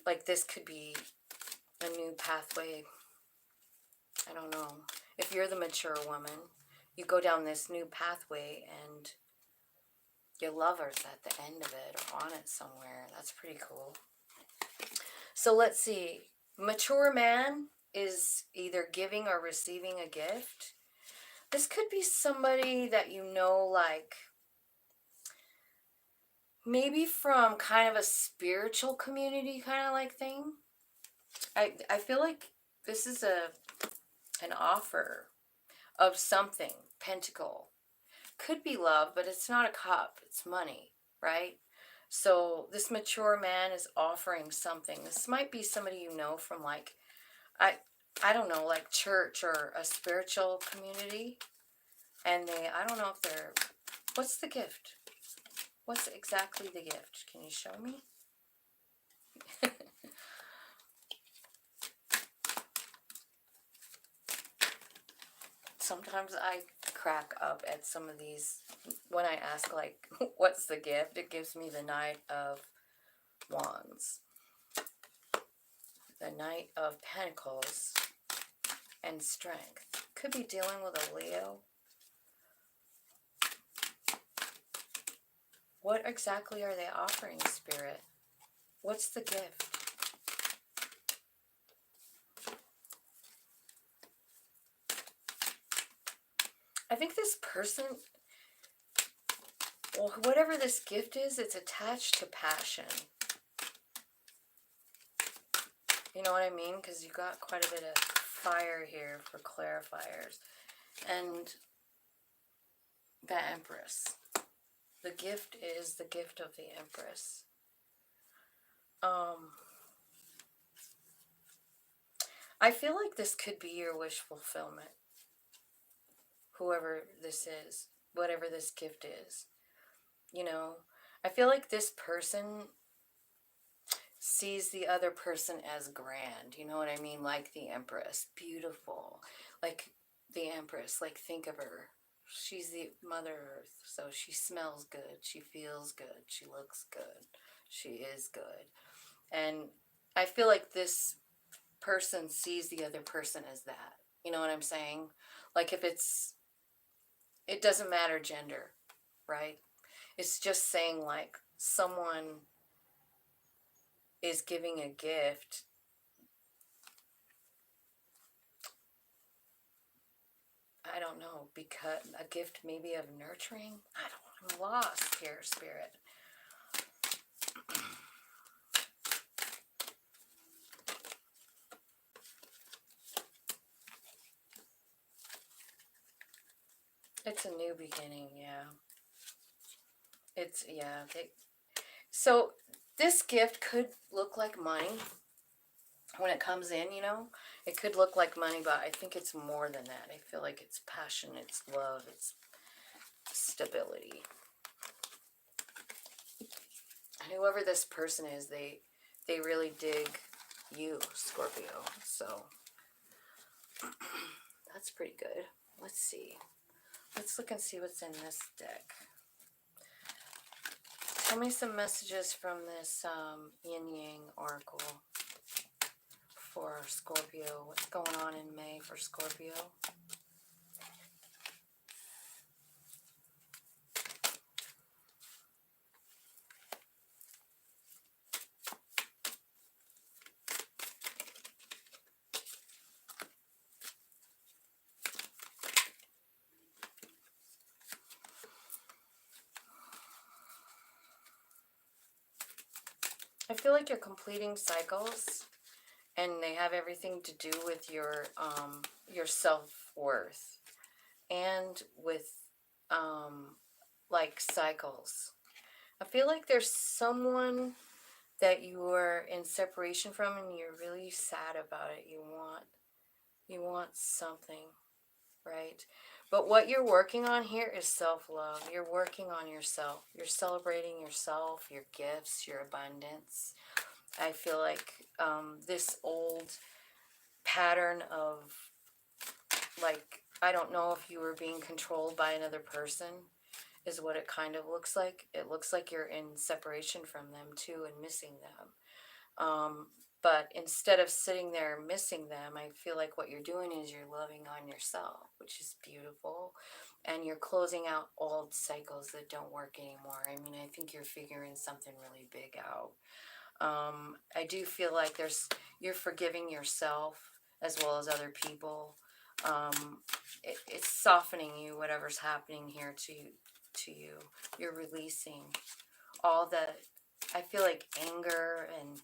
Like this could be a new pathway. I don't know. If you're the mature woman, you go down this new pathway and your lover's at the end of it or on it somewhere. That's pretty cool. So let's see. Mature man is either giving or receiving a gift. This could be somebody that you know, like maybe from kind of a spiritual community kind of like thing. I feel like this is an offer of something. Pentacle. Could be love, but it's not a cup. It's money, right? So this mature man is offering something. This might be somebody you know from like, I don't know, like church or a spiritual community. And I don't know if they're, what's the gift? What's exactly the gift? Can you show me? Sometimes I crack up at some of these when I ask, like, what's the gift? It gives me the Knight of Wands, the Knight of Pentacles, and Strength. Could be dealing with a Leo. What exactly are they offering, Spirit? What's the gift? I think this person, well, whatever this gift is, it's attached to passion. You know what I mean? Because you got quite a bit of fire here for clarifiers. And the Empress. The gift is the gift of the Empress. I feel like this could be your wish fulfillment. Whoever this is, whatever this gift is. You know, I feel like this person sees the other person as grand. You know what I mean? Like the Empress. Beautiful. Like the Empress. Like think of her. She's the Mother Earth. So she smells good. She feels good. She looks good. She is good. And I feel like this person sees the other person as that. You know what I'm saying? Like if it doesn't matter gender, right? It's just saying like someone is giving a gift. I don't know, because a gift maybe of nurturing. I'm lost here, Spirit. It's a new beginning, yeah. It's, yeah. So this gift could look like money when it comes in, you know. It could look like money, but I think it's more than that. I feel like it's passion, it's love, it's stability. And whoever this person is, they really dig you, Scorpio. So that's pretty good. Let's see. Let's look and see what's in this deck. Tell me some messages from this Yin Yang Oracle for Scorpio. What's going on in May for Scorpio? I feel like you're completing cycles, and they have everything to do with your self-worth, and with like cycles. I feel like there's someone that you are in separation from, and you're really sad about it. You want something, right? But what you're working on here is self-love. You're working on yourself. You're celebrating yourself, your gifts, your abundance. I feel like this old pattern of, like, I don't know if you were being controlled by another person, is what it kind of looks like. It looks like you're in separation from them too and missing them. But instead of sitting there missing them, I feel like what you're doing is you're loving on yourself, which is beautiful. And you're closing out old cycles that don't work anymore. I mean, I think you're figuring something really big out. I do feel like you're forgiving yourself as well as other people. It's softening you, whatever's happening here to you. You're releasing all the, I feel like anger and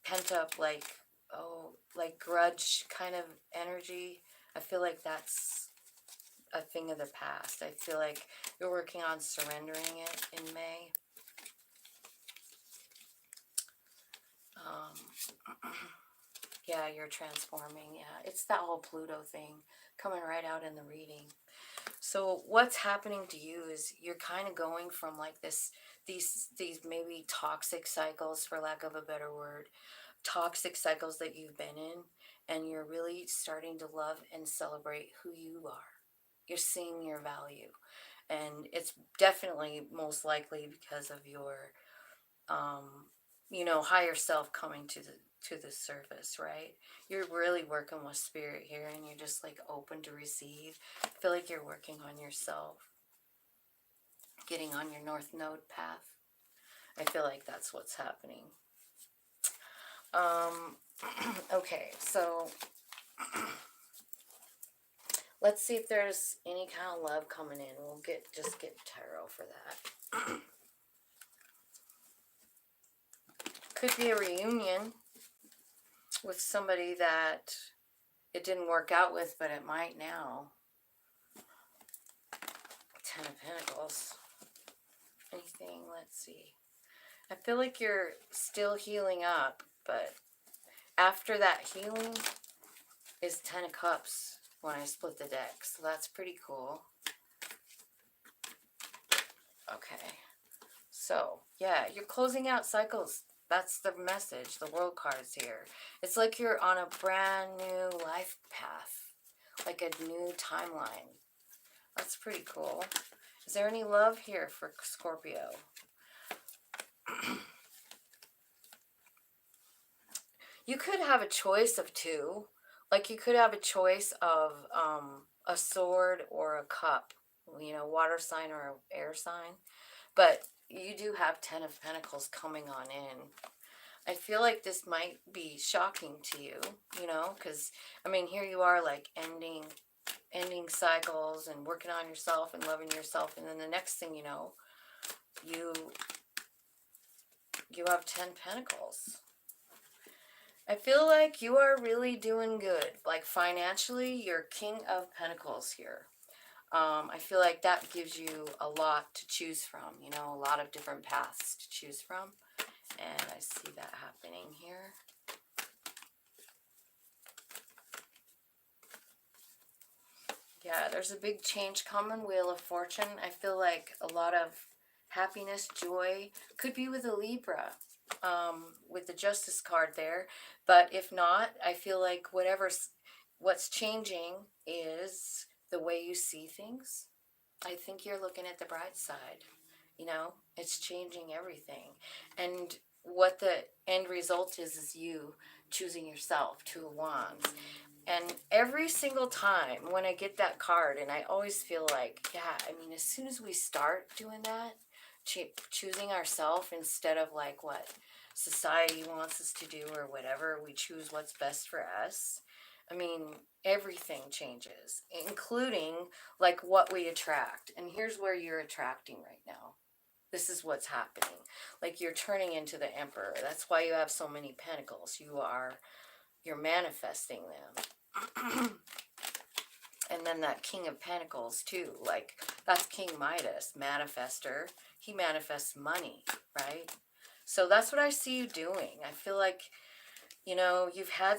pent up, like, oh, like grudge kind of energy. I feel like that's a thing of the past. I feel like you're working on surrendering it in May. Yeah, you're transforming. Yeah, it's that whole Pluto thing coming right out in the reading. So what's happening to you is you're kind of going from like these maybe toxic cycles, for lack of a better word, toxic cycles that you've been in, and you're really starting to love and celebrate who you are. You're seeing your value, and it's definitely most likely because of your higher self coming to the surface, right? You're really working with spirit here, and you're just like open to receive. I feel like you're working on yourself, getting on your North Node path. I feel like that's what's happening. Okay, so let's see if there's any kind of love coming in. We'll just get tarot for that. Could be a reunion with somebody that it didn't work out with, but it might now. Ten of Pentacles. Anything, let's see. I feel like you're still healing up, but after that healing is Ten of Cups when I split the deck. So that's pretty cool. Okay. So, yeah, you're closing out cycles. That's the message, the world cards here. It's like you're on a brand new life path, like a new timeline. That's pretty cool. Is there any love here for Scorpio? You could have a choice of two. Like you could have a choice of a sword or a cup, water sign or air sign. But you do have Ten of Pentacles coming on in. I feel like this might be shocking to you, because, I mean, here you are like ending cycles and working on yourself and loving yourself. And then the next thing you know, you have 10 Pentacles. I feel like you are really doing good. Like financially, you're King of Pentacles here. I feel like that gives you a lot to choose from, a lot of different paths to choose from. And I see that happening here. Yeah, there's a big change coming, Wheel of Fortune. I feel like a lot of happiness, joy, could be with a Libra, with the Justice card there. But if not, I feel like what's changing is the way you see things. I think you're looking at the bright side. It's changing everything. And what the end result is you choosing yourself, Two of Wands. And every single time when I get that card, and I always feel like, yeah, I mean, as soon as we start doing that, choosing ourselves instead of like what society wants us to do or whatever, we choose what's best for us. I mean, everything changes, including like what we attract. And here's where you're attracting right now. This is what's happening. Like you're turning into the Emperor. That's why you have so many pentacles. You're manifesting them. And then that King of Pentacles too. Like that's King Midas, manifester. He manifests money, right? So that's what I see you doing. I feel like, you've had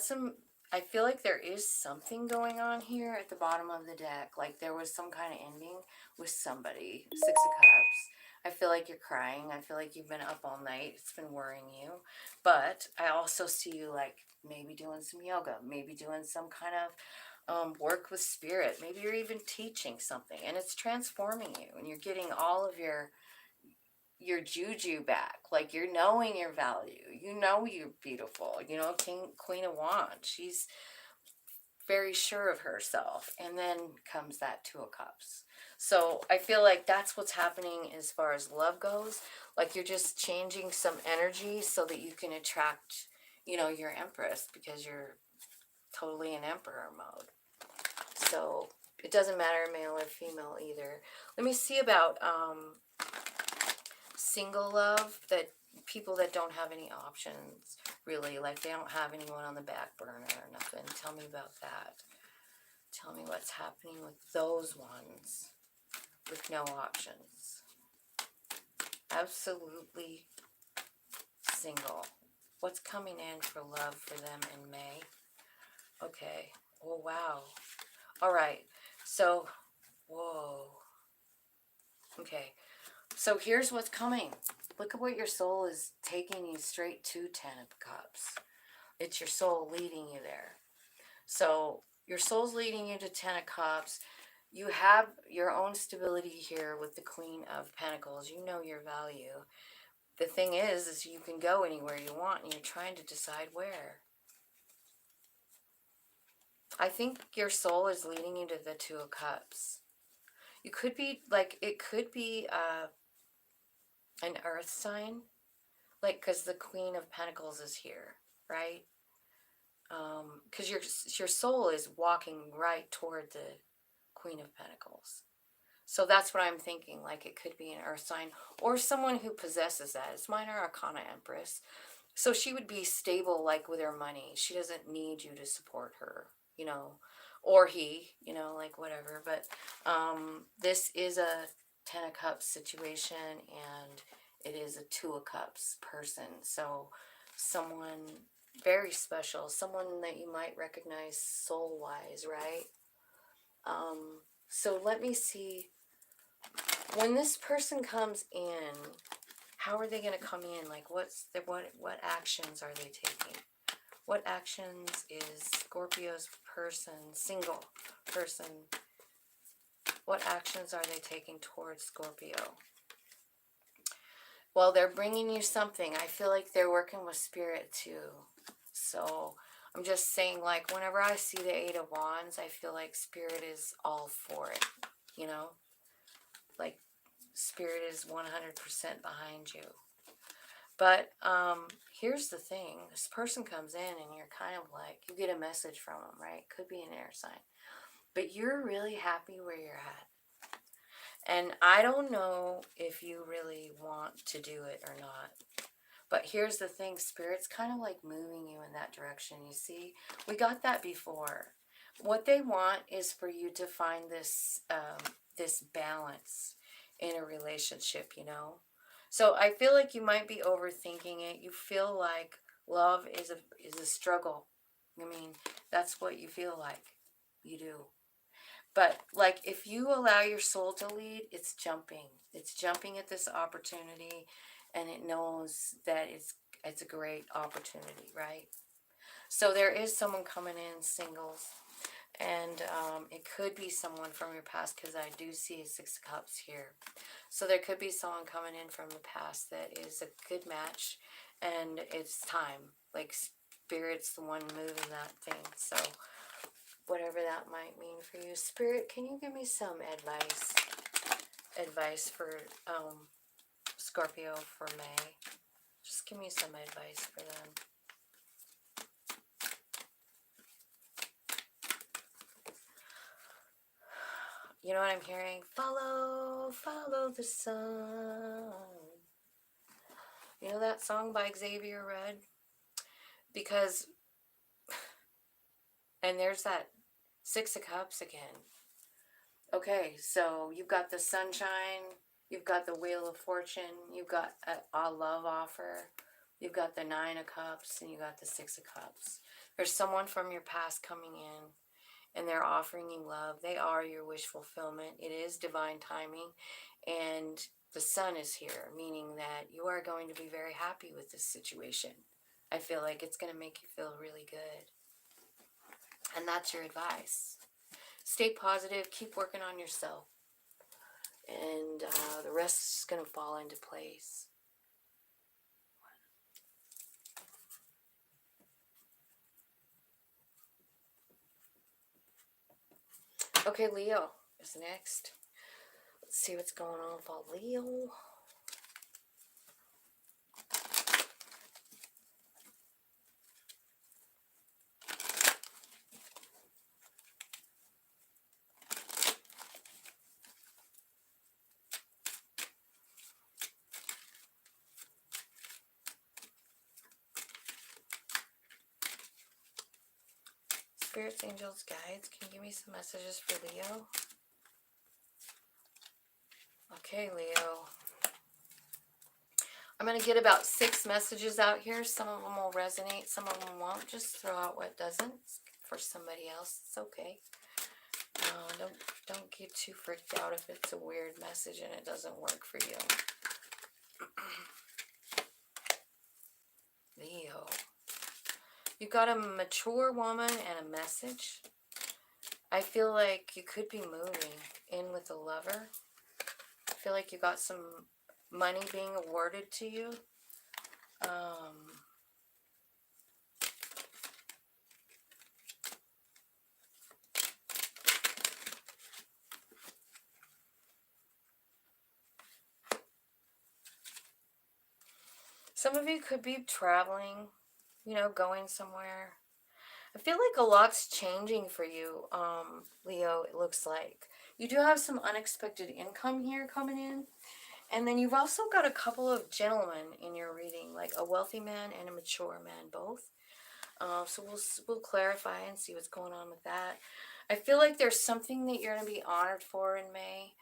I feel like there is something going on here at the bottom of the deck. Like there was some kind of ending with somebody. Six of Cups. I feel like you're crying. I feel like you've been up all night. It's been worrying you. But I also see you like maybe doing some yoga, maybe doing some kind of work with spirit. Maybe you're even teaching something and it's transforming you, and you're getting all of your juju back. Like, you're knowing your value. You know you're beautiful. You know, Queen of Wands. She's very sure of herself. And then comes that Two of Cups. So I feel like that's what's happening as far as love goes. Like, you're just changing some energy so that you can attract, your Empress, because you're totally in Emperor mode. So it doesn't matter male or female either. Let me see about single love, that people that don't have any options, really, like they don't have anyone on the back burner or nothing. Tell me about that. Tell me what's happening with those ones with no options. Absolutely single. What's coming in for love for them in May? Okay. Oh, wow. All right. So, whoa. Okay. So here's what's coming. Look at what your soul is taking you straight to. Ten of Cups. It's your soul leading you there. So your soul's leading you to Ten of Cups. You have your own stability here with the Queen of Pentacles. You know your value. The thing is you can go anywhere you want, and you're trying to decide where. I think your soul is leading you to the Two of Cups. You could be, like, it could be an earth sign. Like, because the Queen of Pentacles is here, right? Because your soul is walking right toward the Queen of Pentacles. So that's what I'm thinking. Like, it could be an earth sign or someone who possesses that. It's Minor Arcana Empress. So she would be stable, like, with her money. She doesn't need you to support her, or he, like, whatever. But this is a Ten of Cups situation, and it is a Two of Cups person. So someone very special, someone that you might recognize soul-wise, right? So let me see. When this person comes in, how are they going to come in? Like, what actions are they taking? What actions is Scorpio's person, single person, what actions are they taking towards Scorpio? Well, they're bringing you something. I feel like they're working with spirit too. So I'm just saying, like, whenever I see the Eight of Wands, I feel like spirit is all for it, Like, spirit is 100% behind you. But here's the thing. This person comes in and you're kind of like, you get a message from them, right? Could be an air sign. But you're really happy where you're at. And I don't know if you really want to do it or not. But here's the thing. Spirit's kind of like moving you in that direction. You see? We got that before. What they want is for you to find this this balance in a relationship, So I feel like you might be overthinking it. You feel like love is a struggle. I mean, that's what you feel like. You do. But, like, if you allow your soul to lead, it's jumping. It's jumping at this opportunity, and it knows that it's a great opportunity, right? So there is someone coming in, singles. And it could be someone from your past, because I do see a Six of Cups here. So there could be someone coming in from the past that is a good match, and it's time. Like, Spirit's the one moving that thing. So whatever that might mean for you. Spirit, can you give me some advice? Advice for Scorpio for May. Just give me some advice for them. You know what I'm hearing? Follow the sun. You know that song by Xavier Rudd? Because, and there's that Six of Cups again. Okay, so you've got the sunshine, you've got the Wheel of Fortune, you've got a love offer, you've got the Nine of Cups, and you got the Six of Cups. There's someone from your past coming in, and they're offering you love. They are your wish fulfillment. It is divine timing, and the sun is here, meaning that you are going to be very happy with this situation. I feel like it's going to make you feel really good. And that's your advice. Stay positive, keep working on yourself, and the rest is going to fall into place. Okay, Leo is next. Let's see what's going on with all Leo. Spirits, angels, guides, can you give me some messages for Leo? Okay, Leo. I'm going to get about 6 messages out here. Some of them will resonate, some of them won't. Just throw out what doesn't for somebody else. It's okay. Don't get too freaked out if it's a weird message and it doesn't work for you. Leo. You got a mature woman and a message. I feel like you could be moving in with a lover. I feel like you got some money being awarded to you. Some of you could be traveling, you know, going somewhere. I feel like a lot's changing for you, Leo, it looks like. You do have some unexpected income here coming in. And then you've also got a couple of gentlemen in your reading, like a wealthy man and a mature man, both. So we'll clarify and see what's going on with that. I feel like there's something that you're going to be honored for in May.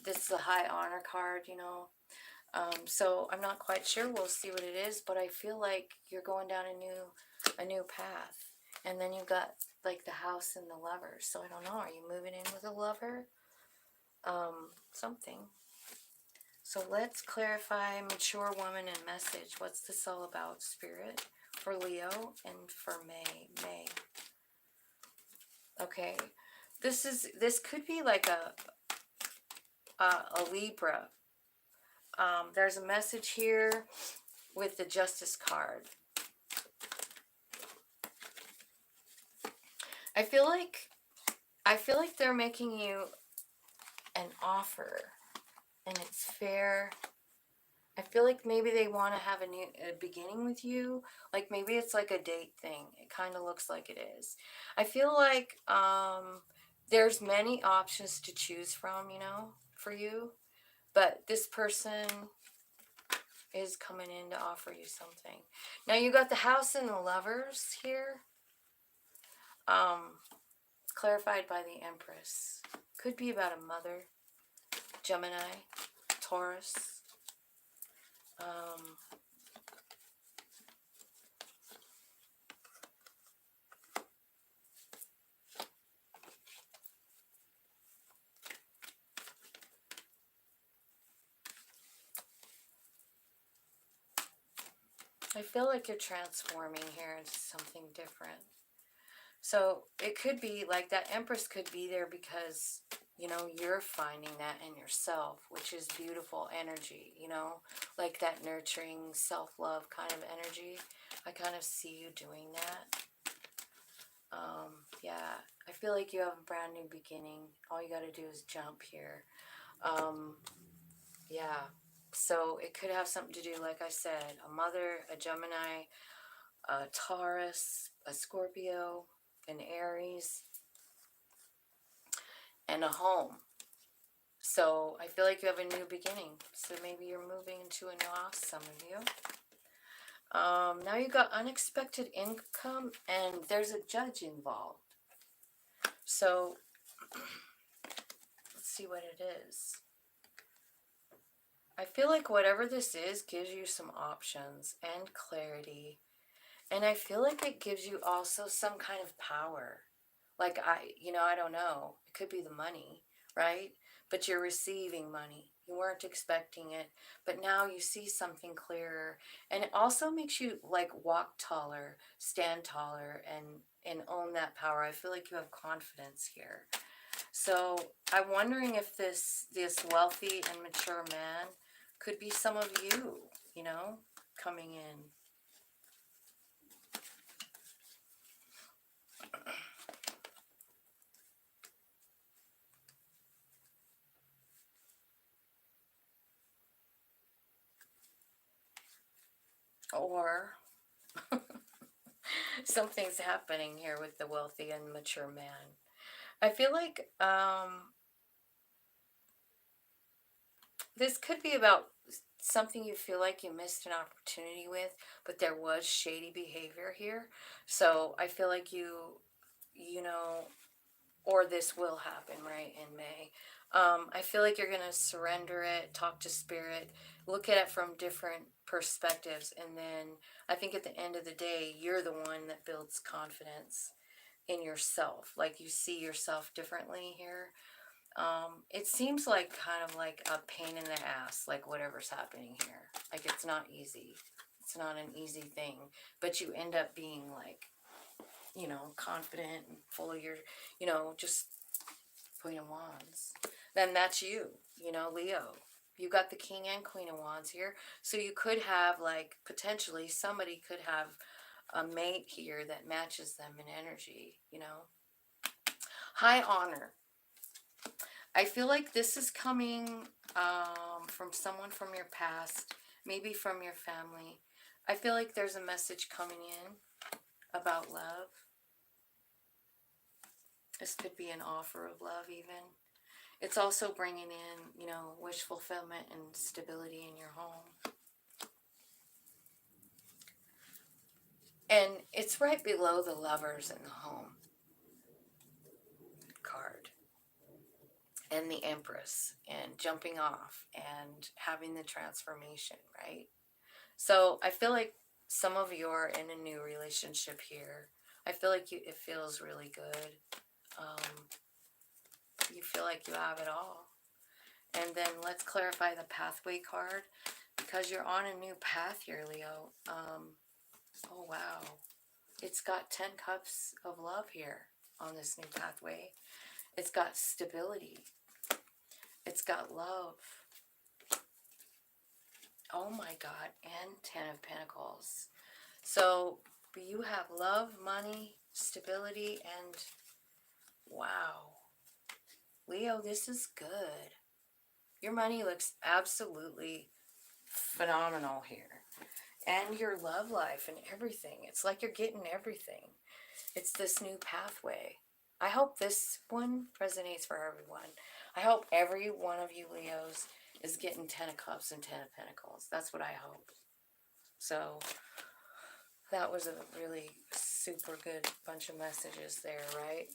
This is a high honor card, you know. So I'm not quite sure. We'll see what it is, but I feel like you're going down a new path. And then you've got like the house and the lover. So I don't know. Are you moving in with a lover? Something. So let's clarify mature woman and message. What's this all about, Spirit? For Leo and for May. Okay. This could be like a Libra. There's a message here with the Justice card. I feel like they're making you an offer and it's fair. I feel like maybe they want to have a beginning with you. Like maybe it's like a date thing. It kind of looks like it is. I feel like there's many options to choose from, you know, for you. But this person is coming in to offer you something. Now you got the house and the lovers here. Clarified by the Empress. Could be about a mother, Gemini, Taurus. I feel like you're transforming here into something different. So it could be like that Empress could be there because, you know, you're finding that in yourself, which is beautiful energy, you know, like that nurturing self-love kind of energy. I kind of see you doing that. Yeah, I feel like you have a brand new beginning. All you got to do is jump here. Yeah, so it could have something to do, like I said, a mother, a Gemini, a Taurus, a Scorpio, an Aries, and a home. So I feel like you have a new beginning. So maybe you're moving into a new house, some of you. Now you got unexpected income and there's a judge involved. So let's see what it is. I feel like whatever this is gives you some options and clarity. And I feel like it gives you also some kind of power. Like I don't know. It could be the money, right? But you're receiving money. You weren't expecting it, but now you see something clearer. And it also makes you like walk taller, stand taller, and own that power. I feel like you have confidence here. So I'm wondering if this wealthy and mature man could be some of you, you know, coming in. Or something's happening here with the wealthy and mature man. I feel like this could be about something you feel like you missed an opportunity with, but there was shady behavior here. So I feel like you know, or this will happen right in May. I feel like you're going to surrender it, talk to spirit, look at it from different perspectives. And then I think at the end of the day, you're the one that builds confidence in yourself. Like you see yourself differently here. It seems like kind of like a pain in the ass, like whatever's happening here. Like it's not easy. It's not an easy thing, but you end up being like, you know, confident and full of your, you know, just Queen of Wands. Then that's you, you know, Leo. You got the King and Queen of Wands here. So you could have like potentially somebody could have a mate here that matches them in energy, you know. High honor. I feel like this is coming from someone from your past, maybe from your family. I feel like there's a message coming in about love. This could be an offer of love, even. It's also bringing in, you know, wish fulfillment and stability in your home. And it's right below the lovers in the home card. And the Empress and jumping off and having the transformation, right? So I feel like some of you are in a new relationship here. I feel like it feels really good. You feel like you have it all. And then let's clarify the pathway card because you're on a new path here, Leo. Oh, wow. It's got 10 cups of love here on this new pathway. It's got stability. It's got love. Oh my God. And 10 of Pentacles. So you have love, money, stability, and wow. Leo, this is good. Your money looks absolutely phenomenal here. And your love life and everything. It's like you're getting everything. It's this new pathway. I hope this one resonates for everyone. I hope every one of you Leos is getting 10 of Cups and 10 of Pentacles. That's what I hope. So that was a really super good bunch of messages there, right?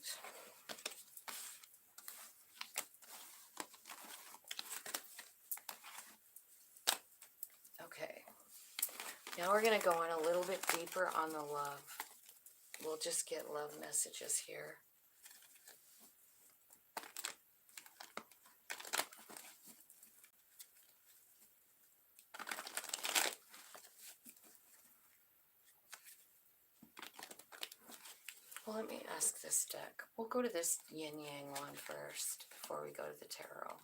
Okay. Now we're going to go in a little bit deeper on the love. We'll just get love messages here. Well, let me ask this deck. We'll go to this yin yang one first before we go to the tarot.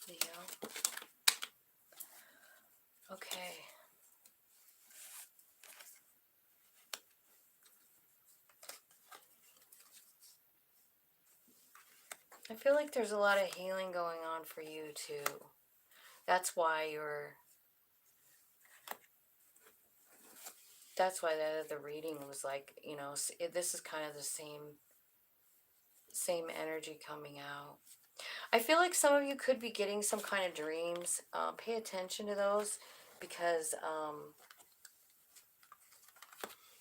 Leo. Okay. I feel like there's a lot of healing going on for you too. That's why that's why the reading was like, you know, this is kind of the same energy coming out. I feel like some of you could be getting some kind of dreams. Pay attention to those because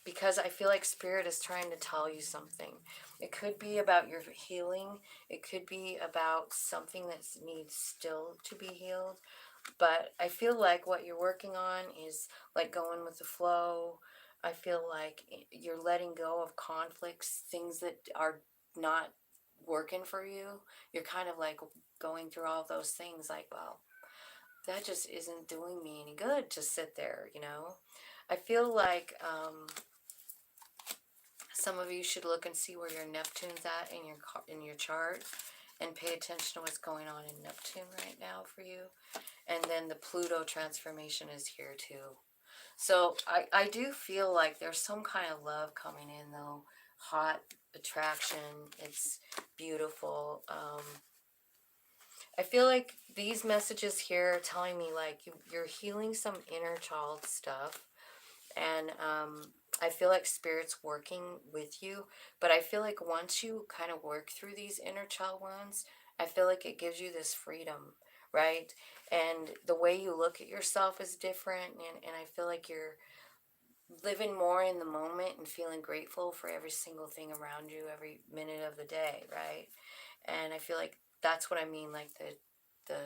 because I feel like Spirit is trying to tell you something. It could be about your healing. It could be about something that needs still to be healed. But I feel like what you're working on is like going with the flow. I feel like you're letting go of conflicts, things that are not working for you. You're kind of like going through all those things like, well, that just isn't doing me any good to sit there, you know? I feel like some of you should look and see where your Neptune's at in your chart and pay attention to what's going on in Neptune right now for you. And then the Pluto transformation is here too. So I do feel like there's some kind of love coming in though. Hot attraction. It's beautiful. I feel like these messages here are telling me like you're healing some inner child stuff. And I feel like Spirit's working with you. But I feel like once you kind of work through these inner child wounds, I feel like it gives you this freedom, right? And the way you look at yourself is different. And I feel like you're living more in the moment and feeling grateful for every single thing around you every minute of the day, right? And I feel like that's what I mean, like the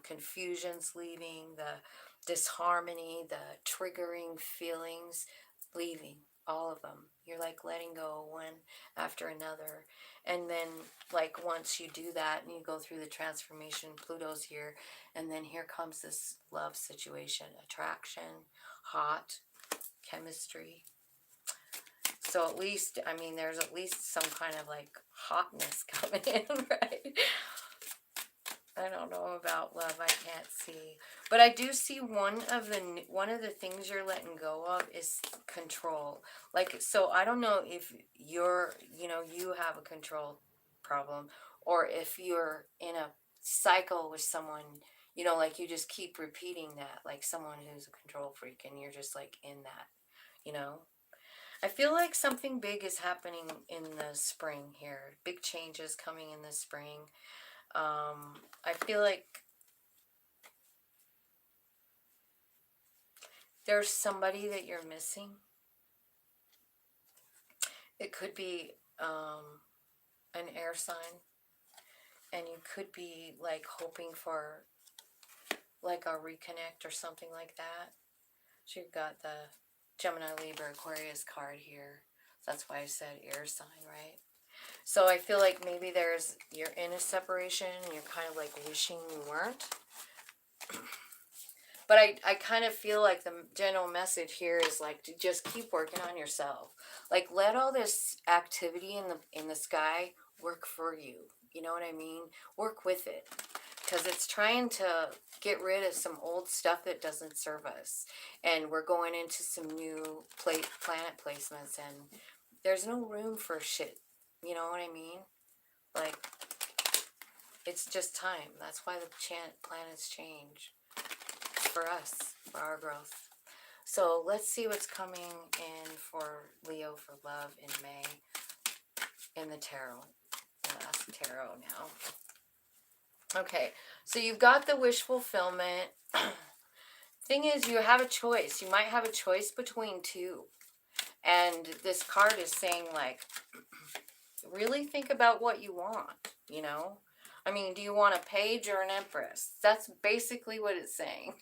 confusions leaving, the disharmony, the triggering feelings leaving, all of them. You're like letting go one after another. And then like once you do that and you go through the transformation, Pluto's here, and then here comes this love situation, attraction, hot, chemistry. So at least, I mean, there's at least some kind of like hotness coming in, right? I don't know about love. I can't see, but I do see one of the things you're letting go of is control. Like, so I don't know if you have a control problem, or if you're in a cycle with someone, like you just keep repeating that, like someone who's a control freak, and you're just like in that, you know. I feel like something big is happening in the spring here. Big changes coming in the spring. I feel like there's somebody that you're missing. It could be an air sign, and you could be like hoping for like a reconnect or something like that. So you've got the Gemini, Libra, Aquarius card here. That's why I said air sign, right? So I feel like maybe you're in a separation and you're kind of like wishing you weren't. But I kind of feel like the general message here is like to just keep working on yourself. Like let all this activity in the sky work for you. You know what I mean? Work with it. Because it's trying to get rid of some old stuff that doesn't serve us. And we're going into some new planet placements, and there's no room for shit. You know what I mean? Like, it's just time. That's why the planets change. For us, for our growth. So let's see what's coming in for Leo for love in May in the tarot. Last tarot now. Okay, so you've got the wish fulfillment. Thing is, you have a choice. You might have a choice between two. And this card is saying, like, really think about what you want, you know? I mean, do you want a page or an empress? That's basically what it's saying.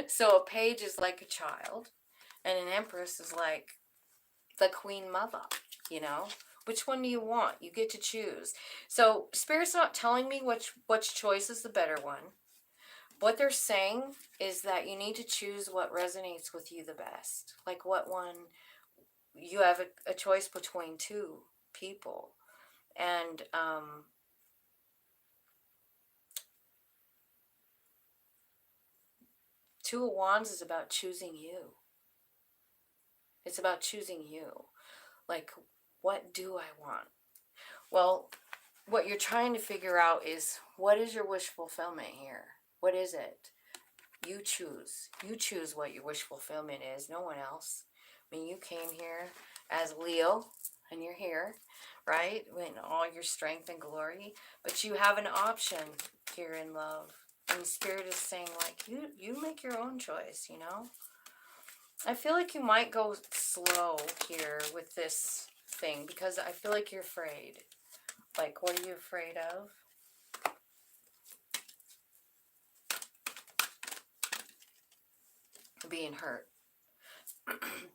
So a page is like a child, and an empress is like the queen mother, you know? Which one do you want? You get to choose. So Spirit's not telling me which choice is the better one. What they're saying is that you need to choose what resonates with you the best. Like what one, you have a choice between two people. And Two of Wands is about choosing you. It's about choosing you. Like, what do I want? Well, what you're trying to figure out is, what is your wish fulfillment here? What is it? You choose. You choose what your wish fulfillment is. No one else. I mean, you came here as Leo, and you're here, right? In all your strength and glory. But you have an option here in love. And Spirit is saying, like, you make your own choice, you know? I feel like you might go slow here with this thing because I feel like you're afraid. Like, what are you afraid of? Being hurt.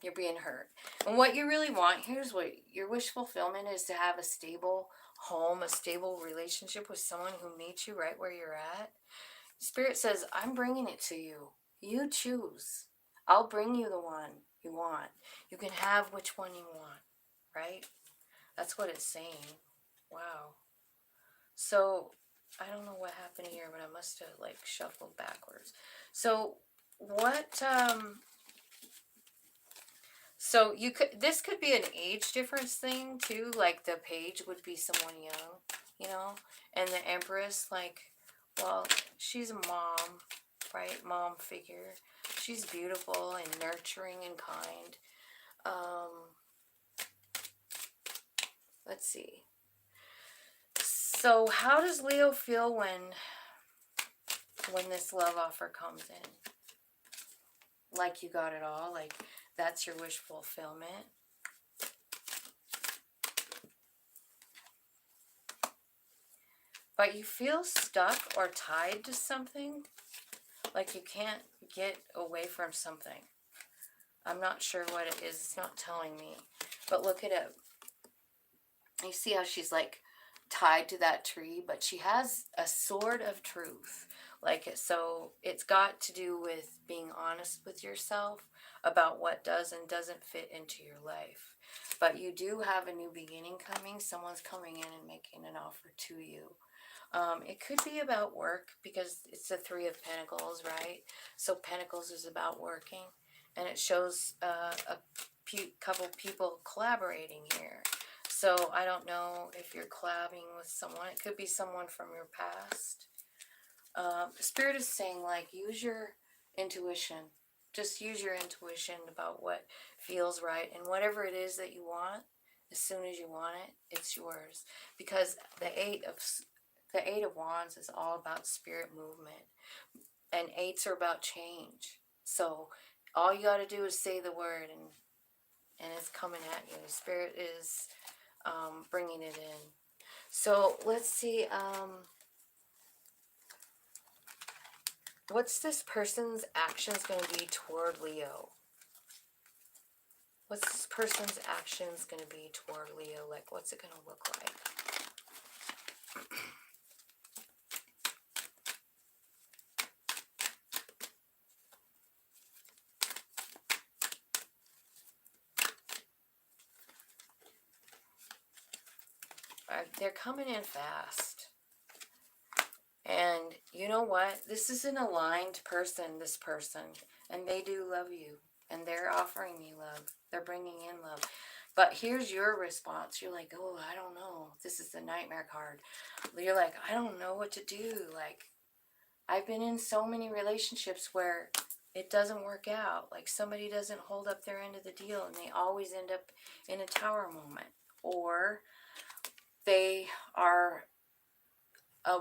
You're being hurt. And what you really want, here's what your wish fulfillment is: to have a stable home, a stable relationship with someone who meets you right where you're at. Spirit says, I'm bringing it to you. You choose. I'll bring you the one you want. You can have which one you want, right? That's what it's saying. Wow. So, I don't know what happened here, but I must have, like, shuffled backwards. So, what, so you could, this could be an age difference thing, too. Like, the page would be someone young, you know? And the Empress, like, well, she's a mom, right? Mom figure. She's beautiful and nurturing and kind. Let's see. So how does Leo feel when this love offer comes in? Like you got it all? Like that's your wish fulfillment? But you feel stuck or tied to something? Like you can't get away from something. I'm not sure what it is. It's not telling me. But look at it. You see how she's like tied to that tree, but she has a sword of truth. Like, so it's got to do with being honest with yourself about what does and doesn't fit into your life. But you do have a new beginning coming. Someone's coming in and making an offer to you. It could be about work because it's the Three of Pentacles, right? So Pentacles is about working, and it shows a couple people collaborating here. So I don't know if you're collabing with someone. It could be someone from your past. Spirit is saying, like, use your intuition. Just use your intuition about what feels right. And whatever it is that you want, as soon as you want it, it's yours. Because the Eight of Wands is all about spirit movement. And eights are about change. So all you got to do is say the word, and it's coming at you. Spirit is bringing it in. So let's see. What's this person's actions going to be toward Leo? What's this person's actions going to be toward Leo? Like, what's it going to look like? They're coming in fast. And you know what? This is an aligned person, this person. And they do love you. And they're offering you love. They're bringing in love. But here's your response. You're like, oh, I don't know. This is the Nightmare card. You're like, I don't know what to do. Like, I've been in so many relationships where it doesn't work out. Like, somebody doesn't hold up their end of the deal. And they always end up in a tower moment. Or they are a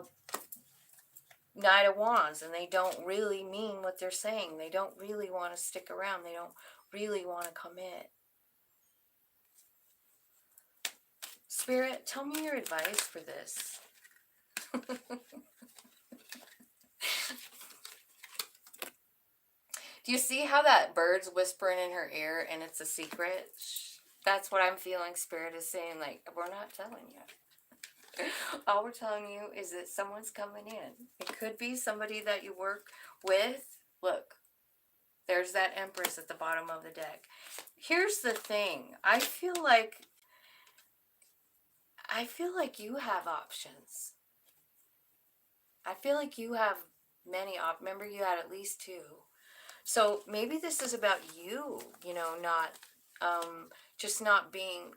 Knight of Wands, and they don't really mean what they're saying. They don't really want to stick around. They don't really want to commit. Spirit, tell me your advice for this. Do you see how that bird's whispering in her ear and it's a secret? That's what I'm feeling. Spirit is saying, like, we're not telling you. All we're telling you is that someone's coming in. It could be somebody that you work with. Look, there's that Empress at the bottom of the deck. Here's the thing. I feel like you have options. I feel like you have many options. Remember, you had at least two. So maybe this is about you, you know, not just not being,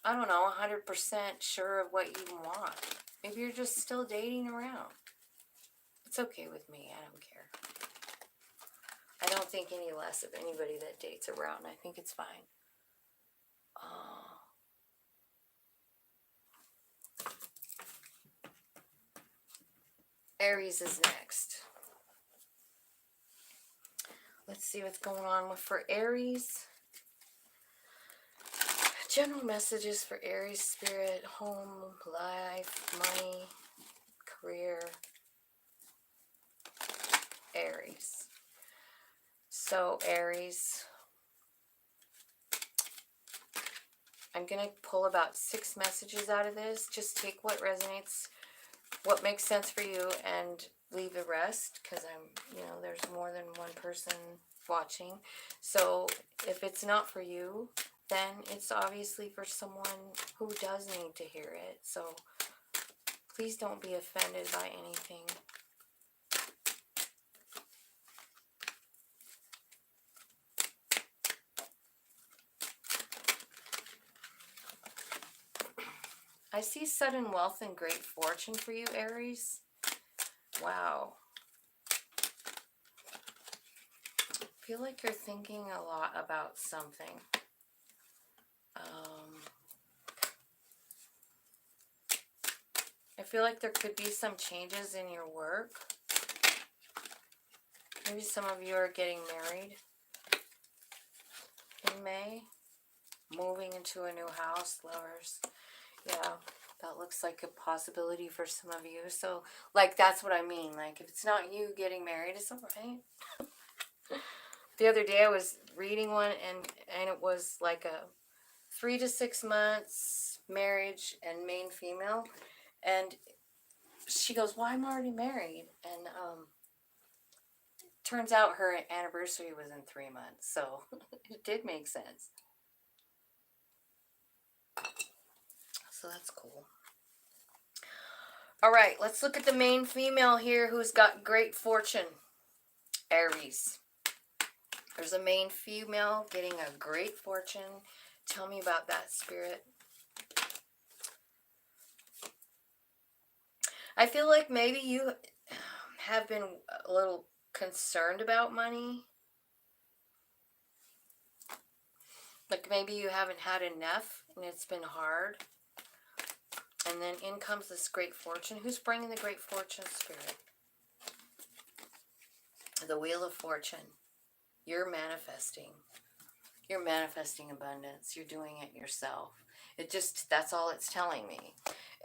I don't know, 100% sure of what you want. Maybe you're just still dating around. It's okay with me. I don't care. I don't think any less of anybody that dates around. I think it's fine. Aries is next. Let's see what's going on for Aries. General messages for Aries spirit, home, life, money, career. Aries. So Aries, I'm going to pull about 6 messages out of this. Just take what resonates, what makes sense for you, and leave the rest, because there's more than one person watching. So if it's not for you, then it's obviously for someone who does need to hear it. So please don't be offended by anything. I see sudden wealth and great fortune for you, Aries. Wow. I feel like you're thinking a lot about something. I feel like there could be some changes in your work. Maybe some of you are getting married in May. Moving into a new house, lovers. Yeah, that looks like a possibility for some of you. So, like, that's what I mean. Like, if it's not you getting married, it's all right. The other day I was reading one, and it was like a 3 to 6 months marriage and main female. And she goes, well, I'm already married. And turns out her anniversary was in 3 months. So it did make sense. So that's cool. All right, let's look at the main female here who's got great fortune. Aries. There's a main female getting a great fortune. Tell me about that, Spirit. I feel like maybe you have been a little concerned about money. Like maybe you haven't had enough and it's been hard. And then in comes this great fortune. Who's bringing the great fortune, Spirit? The Wheel of Fortune. You're manifesting. You're manifesting abundance. You're doing it yourself. That's all it's telling me.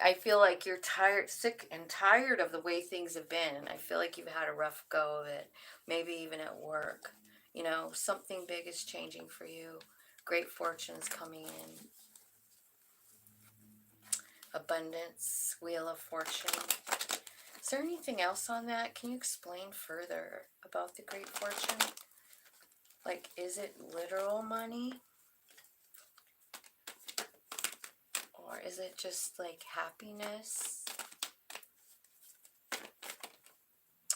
I feel like you're tired, sick and tired of the way things have been. And I feel like you've had a rough go of it. Maybe even at work. Something big is changing for you. Great fortune's coming in. Abundance, Wheel of Fortune. Is there anything else on that? Can you explain further about the great fortune? Like, is it literal money? Or is it just like happiness?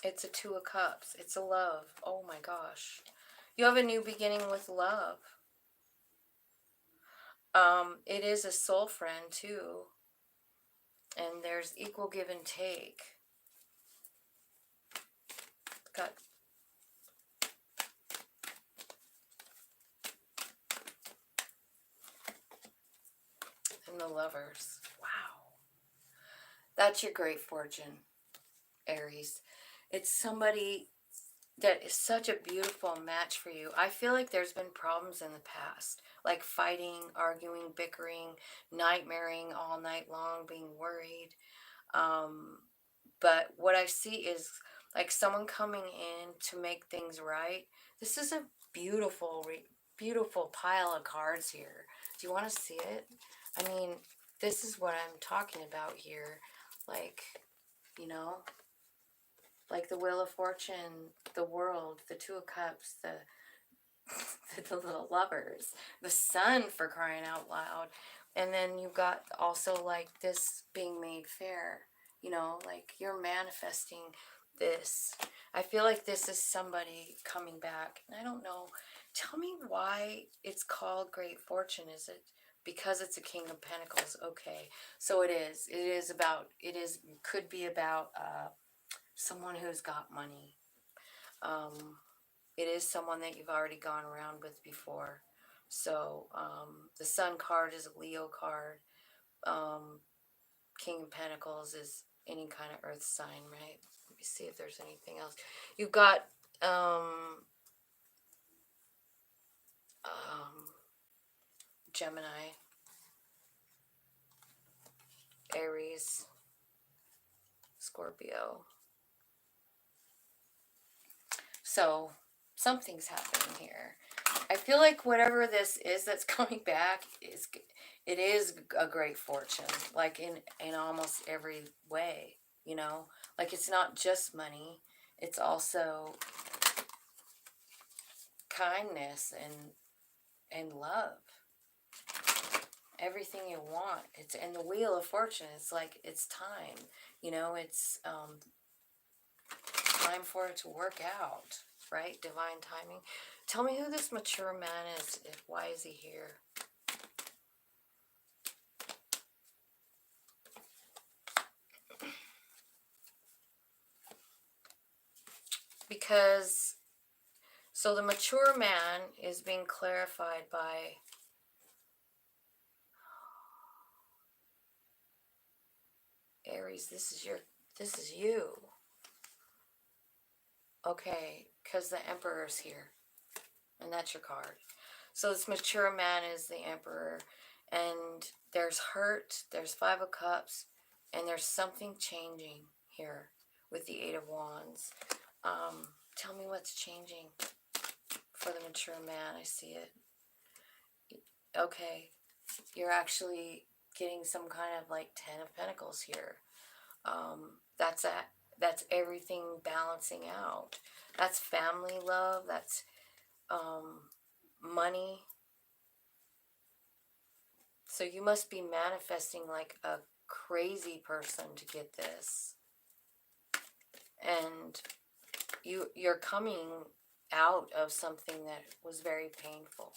It's a 2 of Cups. It's a love. Oh my gosh. You have a new beginning with love. It is a soul friend too. And there's equal give and take. Got and the Lovers. Wow. That's your great fortune, Aries. It's somebody that is such a beautiful match for you. I feel like there's been problems in the past, like fighting, arguing, bickering, nightmaring all night long, being worried. But what I see is like someone coming in to make things right. This is a beautiful, beautiful pile of cards here. Do you want to see it? I mean, this is what I'm talking about here. Like, you know, like the Wheel of Fortune, the World, the 2 of Cups, the little Lovers, the Sun, for crying out loud. And then you've got also like this being made fair. Like you're manifesting this. I feel like this is somebody coming back. And I don't know. Tell me why it's called Great Fortune. Is it because it's a King of Pentacles? Okay. So it is. Could be about someone who's got money. It is someone that you've already gone around with before. So the Sun card is a Leo card. King of Pentacles is any kind of earth sign, right? Let me see if there's anything else. You've got Gemini, Aries, Scorpio. So something's happening here. I feel like whatever this is that's coming back it is a great fortune, like in almost every way, you know? Like it's not just money, it's also kindness and love. Everything you want. It's in the Wheel of Fortune. It's like it's time. You know, it's time for it to work out, right? Divine timing. Tell me who this mature man is. Why is he here? Because, so the mature man is being clarified by Aries. This is you. Okay, because the Emperor's here. And that's your card. So this mature man is the Emperor. And there's hurt, there's Five of Cups, and there's something changing here with the Eight of Wands. Tell me what's changing for the mature man. I see it. Okay, you're actually getting some kind of like Ten of Pentacles here. That's everything balancing out. That's family love. That's money. So you must be manifesting like a crazy person to get this. And you're coming out of something that was very painful.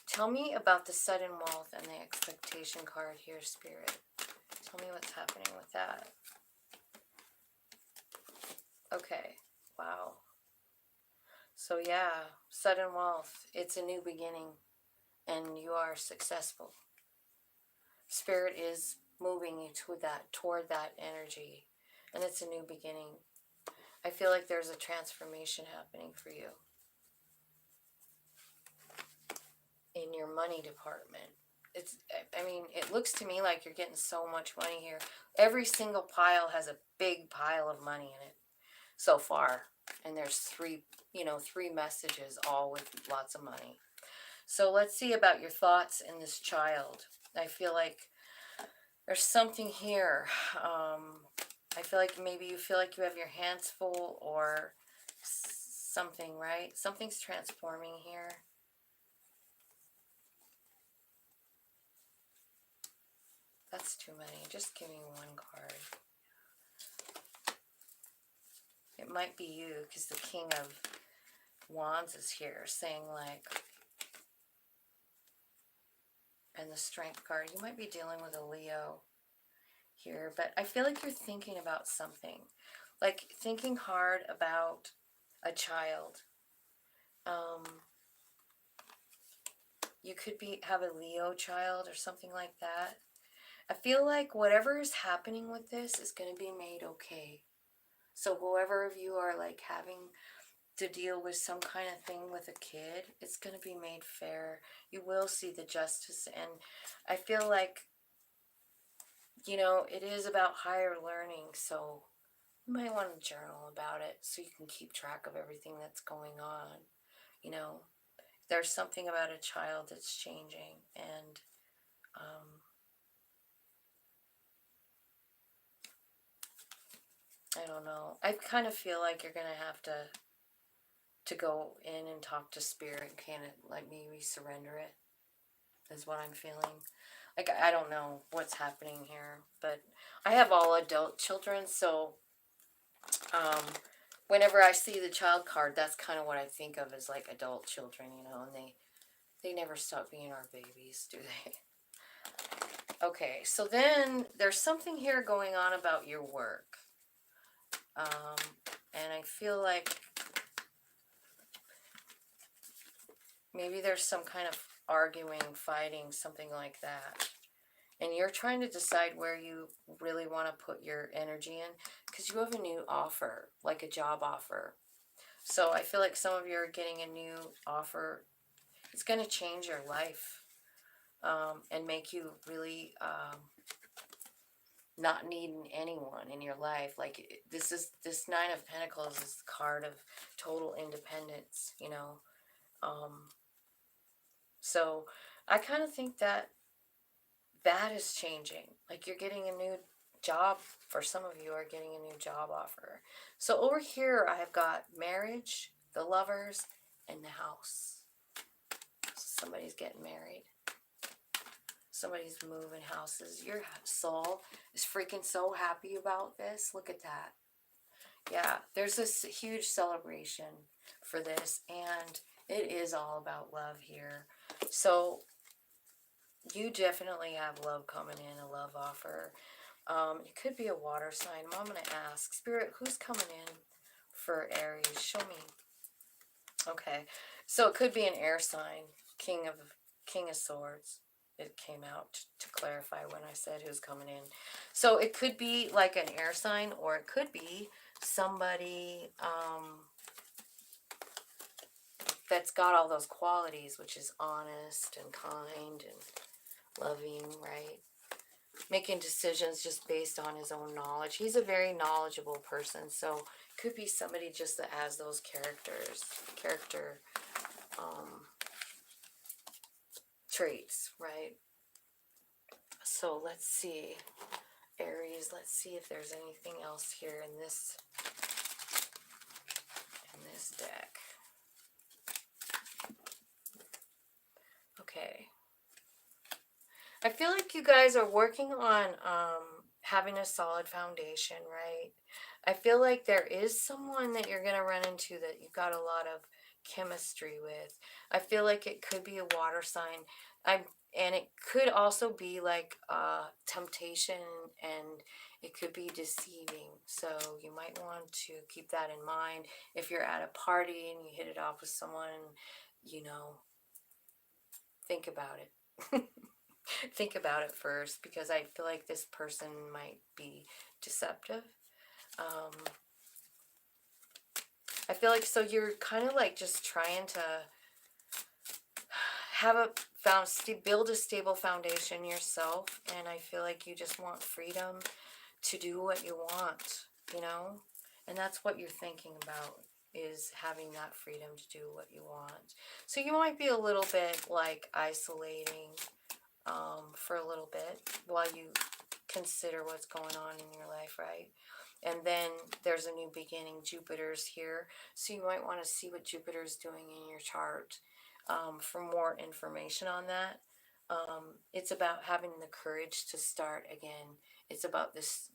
Tell me about the sudden wealth and the expectation card here, Spirit. Tell me what's happening with that. Okay, wow. So yeah, sudden wealth, it's a new beginning and you are successful. Spirit is moving you toward that energy, and it's a new beginning. I feel like there's a transformation happening for you in your money department. I mean, it looks to me like you're getting so much money here. Every single pile has a big pile of money in it so far. And there's three messages, all with lots of money. So let's see about your thoughts in this child. I feel like there's something here. I feel like maybe you feel like you have your hands full or something, right? Something's transforming here. That's too many. Just give me one card. It might be you because the King of Wands is here saying like, and the Strength card. You might be dealing with a Leo here, but I feel like you're thinking about something. Like thinking hard about a child. You could have a Leo child or something like that. I feel like whatever is happening with this is going to be made okay. So whoever of you are like having to deal with some kind of thing with a kid, it's going to be made fair. You will see the justice. And I feel like, you know, it is about higher learning. So you might want to journal about it so you can keep track of everything that's going on. You know, there's something about a child that's changing. And I don't know. I kind of feel like you're going to have to go in and talk to Spirit and kind of like maybe surrender it is what I'm feeling. Like, I don't know what's happening here, but I have all adult children, so whenever I see the child card, that's kind of what I think of as like adult children, you know, and they never stop being our babies, do they? Okay, so then there's something here going on about your work. And I feel like maybe there's some kind of arguing, fighting, something like that. And you're trying to decide where you really want to put your energy in because you have a new offer, like a job offer. So I feel like some of you are getting a new offer It's going to change your life, and make you really, not needing anyone in your life. Like, this Nine of Pentacles is the card of total independence, you know. So I kind of think that that is changing. Like, you're getting a new job. For some of you are getting a new job offer. So over here I've got marriage, the Lovers, and the House. So somebody's getting married. Somebody's moving houses. Your soul is freaking so happy about this. Look at that. Yeah, there's this huge celebration for this, and it is all about love here. So you definitely have love coming in, a love offer. It could be a water sign. I'm going to ask, Spirit, who's coming in for Aries? Show me. Okay, so it could be an air sign, King of Swords. It came out to clarify when I said who's coming in. So it could be like an air sign, or it could be somebody, that's got all those qualities, which is honest and kind and loving, right? Making decisions just based on his own knowledge. He's a very knowledgeable person, so it could be somebody just that has those character traits, right? So let's see, Aries, let's see if there's anything else here in this deck. Okay. I feel like you guys are working on having a solid foundation, right? I feel like there is someone that you're going to run into that you've got a lot of chemistry with. I feel like it could be a water sign. And it could also be like temptation, and it could be deceiving. So you might want to keep that in mind if you're at a party and you hit it off with someone, you know, think about it. Think about it first, because I feel like this person might be deceptive. I feel like, so you're kind of like just trying to have build a stable foundation yourself, and I feel like you just want freedom to do what you want, you know, and that's what you're thinking about, is having that freedom to do what you want. So you might be a little bit like isolating, for a little bit while you consider what's going on in your life, right? And then there's a new beginning. Jupiter's here, so you might want to see what Jupiter's doing in your chart, for more information on that. It's about having the courage to start again. It's about this,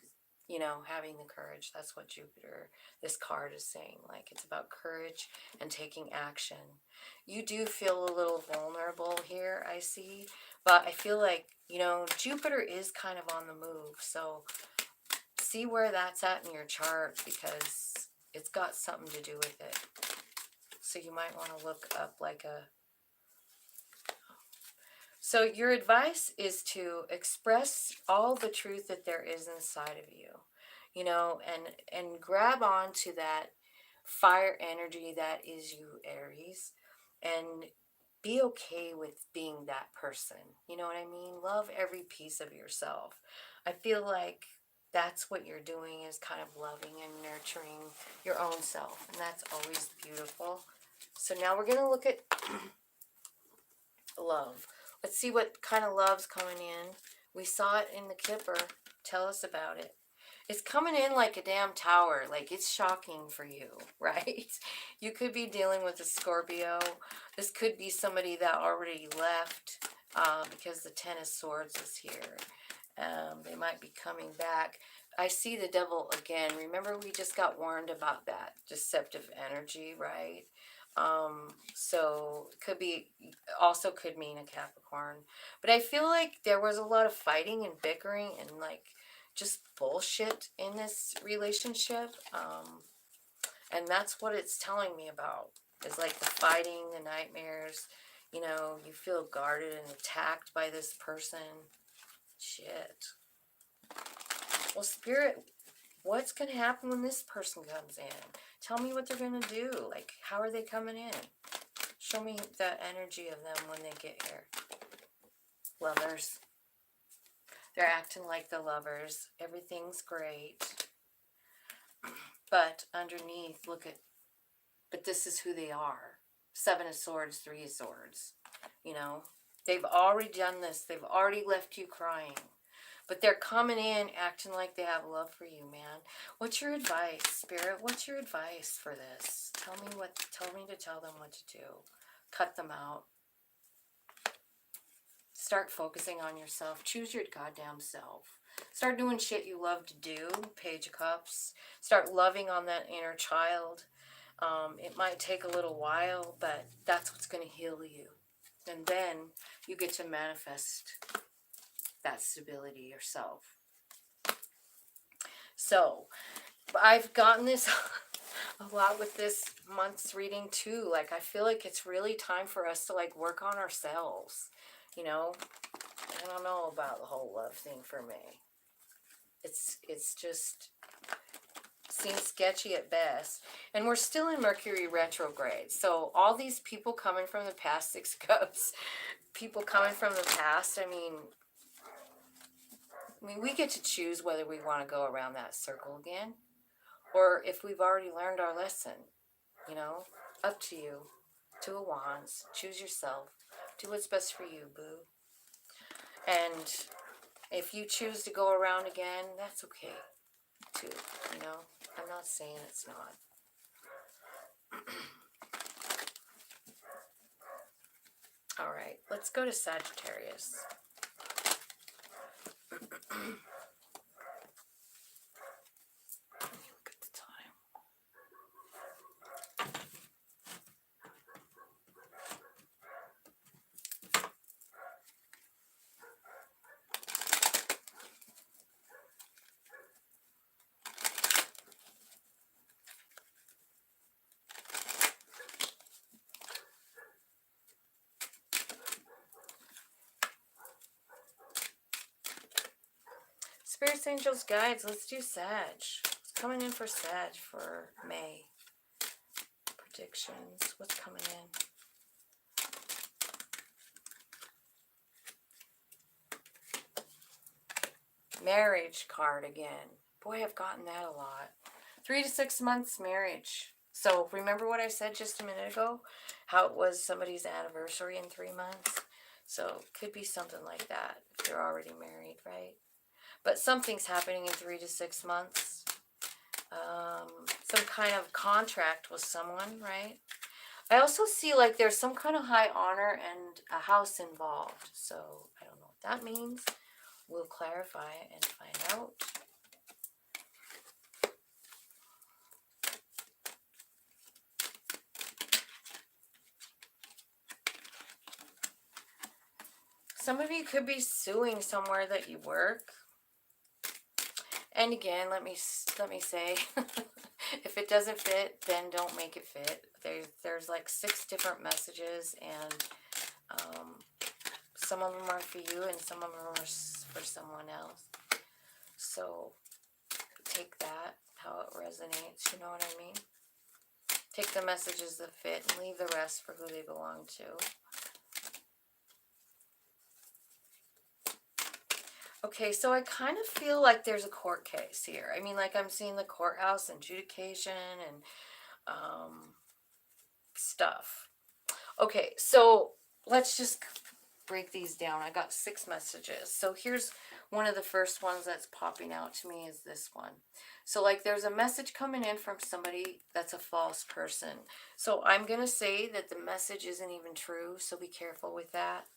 you know, having the courage. That's what Jupiter, this card, is saying. Like, it's about courage and taking action. You do feel a little vulnerable here, I see, but I feel like, you know, Jupiter is kind of on the move. So see where that's at in your chart, because it's got something to do with it. So you might want to look up like a... So your advice is to express all the truth that there is inside of you, you know, and grab onto that fire energy that is you, Aries, and be okay with being that person. You know what I mean? Love every piece of yourself. I feel like that's what you're doing, is kind of loving and nurturing your own self, and that's always beautiful. So now we're going to look at love. Let's see what kind of love's coming in. We saw it in the Kipper. Tell us about it. It's coming in like a damn tower. Like, it's shocking for you, right? You could be dealing with a Scorpio. This could be somebody that already left, because the Ten of Swords is here. They might be coming back. I see the Devil again. Remember, we just got warned about that deceptive energy, right? So could be, also could mean a Capricorn. But I feel like there was a lot of fighting and bickering and like just bullshit in this relationship. And that's what it's telling me about, is like the fighting, the nightmares. You know, you feel guarded and attacked by this person. Shit. Well, Spirit, what's going to happen when this person comes in? Tell me what they're going to do. Like, how are they coming in? Show me the energy of them when they get here. Lovers. They're acting like the lovers. Everything's great. But underneath, look at, but this is who they are. 7 of Swords, 3 of Swords. You know, they've already done this. They've already left you crying. But they're coming in acting like they have love for you, man. What's your advice, Spirit? What's your advice for this? Tell me to tell them what to do. Cut them out. Start focusing on yourself. Choose your goddamn self. Start doing shit you love to do. Page of Cups. Start loving on that inner child. It might take a little while, but that's what's going to heal you. And then you get to manifest that stability yourself. So, I've gotten this a lot with this month's reading too. Like, I feel like it's really time for us to like work on ourselves. You know, I don't know about the whole love thing for me. It's just seems sketchy at best. And we're still in Mercury retrograde. So all these people coming from the past, 6 Cups, people coming from the past, I mean, we get to choose whether we want to go around that circle again or if we've already learned our lesson. You know, up to you. 2 of Wands. Choose yourself. Do what's best for you, boo. And if you choose to go around again, that's okay, too. You know, I'm not saying it's not. All right, let's go to Sagittarius. Let me look at the time. Spirits, angels, guides, let's do Sag. What's coming in for Sag for May? Predictions. What's coming in? Marriage card again. Boy, I've gotten that a lot. 3 to 6 months marriage. So remember what I said just a minute ago? How it was somebody's anniversary in 3 months? So could be something like that if you're already married, right? But something's happening in 3 to 6 months. Some kind of contract with someone, right? I also see like there's some kind of high honor and a house involved. So I don't know what that means. We'll clarify and find out. Some of you could be suing somewhere that you work. And again, let me say, if it doesn't fit, then don't make it fit. There's like 6 different messages, and some of them are for you, and some of them are for someone else. So take that how it resonates. You know what I mean? Take the messages that fit and leave the rest for who they belong to. Okay, so I kind of feel like there's a court case here. I mean, like I'm seeing the courthouse adjudication and stuff. Okay, so let's just break these down. I got 6 messages. So here's one of the first ones that's popping out to me is this one. So like there's a message coming in from somebody that's a false person. So I'm going to say that the message isn't even true. So be careful with that,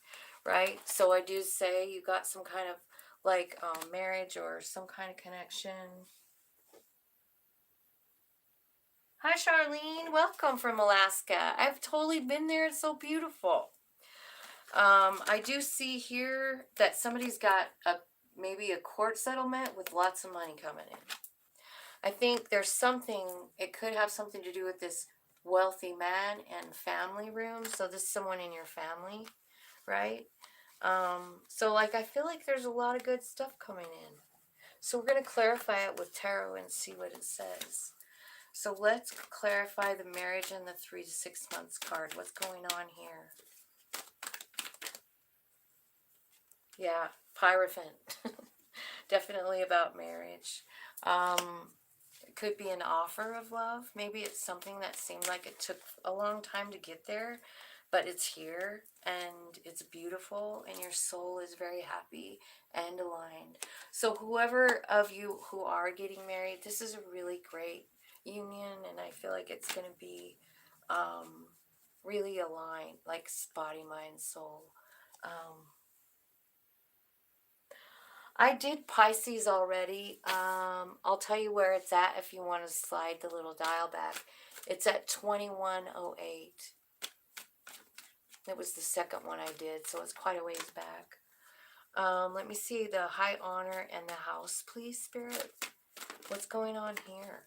right? So I do say you got some kind of like marriage or some kind of connection. Hi, Charlene. Welcome from Alaska. I've totally been there. It's so beautiful. I do see here that somebody's got maybe a court settlement with lots of money coming in. I think there's something, it could have something to do with this wealthy man and family room. So this is someone in your family, right? So like I feel like there's a lot of good stuff coming in. So we're going to clarify it with tarot and see what it says. So let's clarify the marriage and the 3 to 6 months card. What's going on here? Yeah, Hierophant. Definitely about marriage. It could be an offer of love. Maybe it's something that seemed like it took a long time to get there, but it's here and it's beautiful and your soul is very happy and aligned. So whoever of you who are getting married, this is a really great union, and I feel like it's going to be really aligned, like body, mind, soul. Um, I did Pisces already. I'll tell you where it's at if you want to slide the little dial back. It's at 2108. It was the second one I did, so it's quite a ways back. Let me see the high honor and the house, please, Spirit. What's going on here?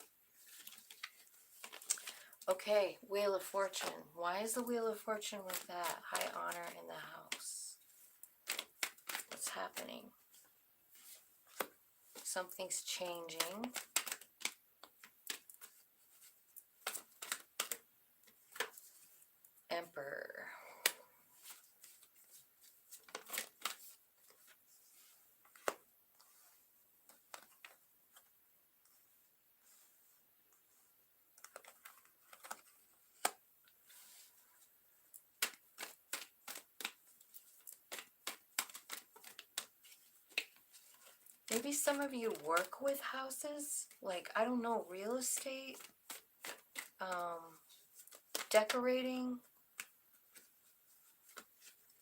Okay, Wheel of Fortune. Why is the Wheel of Fortune with that? High honor in the house. What's happening? Something's changing. Emperor. Maybe some of you work with houses, like, I don't know, real estate, decorating,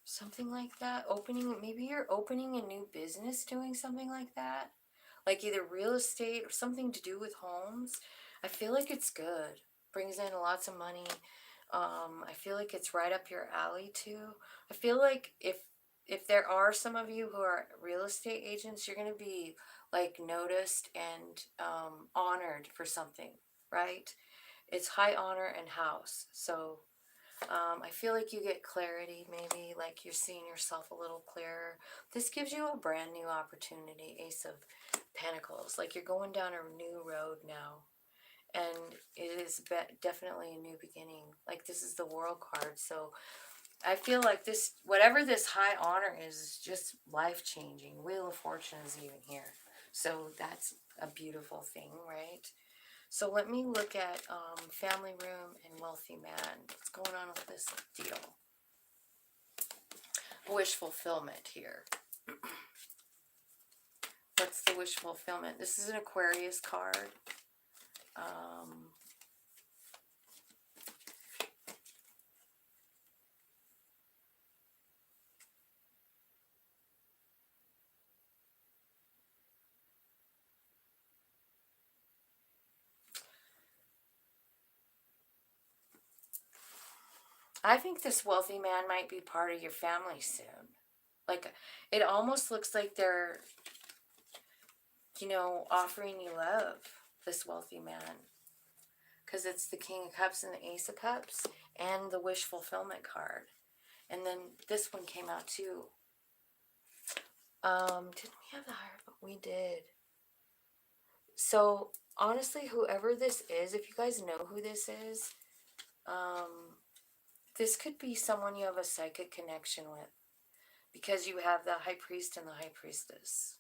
something like that. Maybe you're opening a new business doing something like that. Like either real estate or something to do with homes. I feel like it's good. Brings in lots of money. I feel like it's right up your alley too. I feel like if there are some of you who are real estate agents, you're going to be like noticed and honored for something, right? It's high honor and house. So I feel like you get clarity, maybe like you're seeing yourself a little clearer. This gives you a brand new opportunity, Ace of Pentacles. Like you're going down a new road now. And it is definitely a new beginning. Like this is the World card. So I feel like this, whatever this high honor is just life-changing. Wheel of Fortune is even here. So that's a beautiful thing, right? So let me look at family room and wealthy man. What's going on with this deal? Wish fulfillment here. What's the wish fulfillment? This is an Aquarius card. I think this wealthy man might be part of your family soon. Like, it almost looks like they're, offering you love, this wealthy man. Because it's the King of Cups and the Ace of Cups and the wish fulfillment card. And then this one came out too. Didn't we have the higher? We did. So, honestly, whoever this is, if you guys know who this is, this could be someone you have a psychic connection with. Because you have the High Priest and the High Priestess.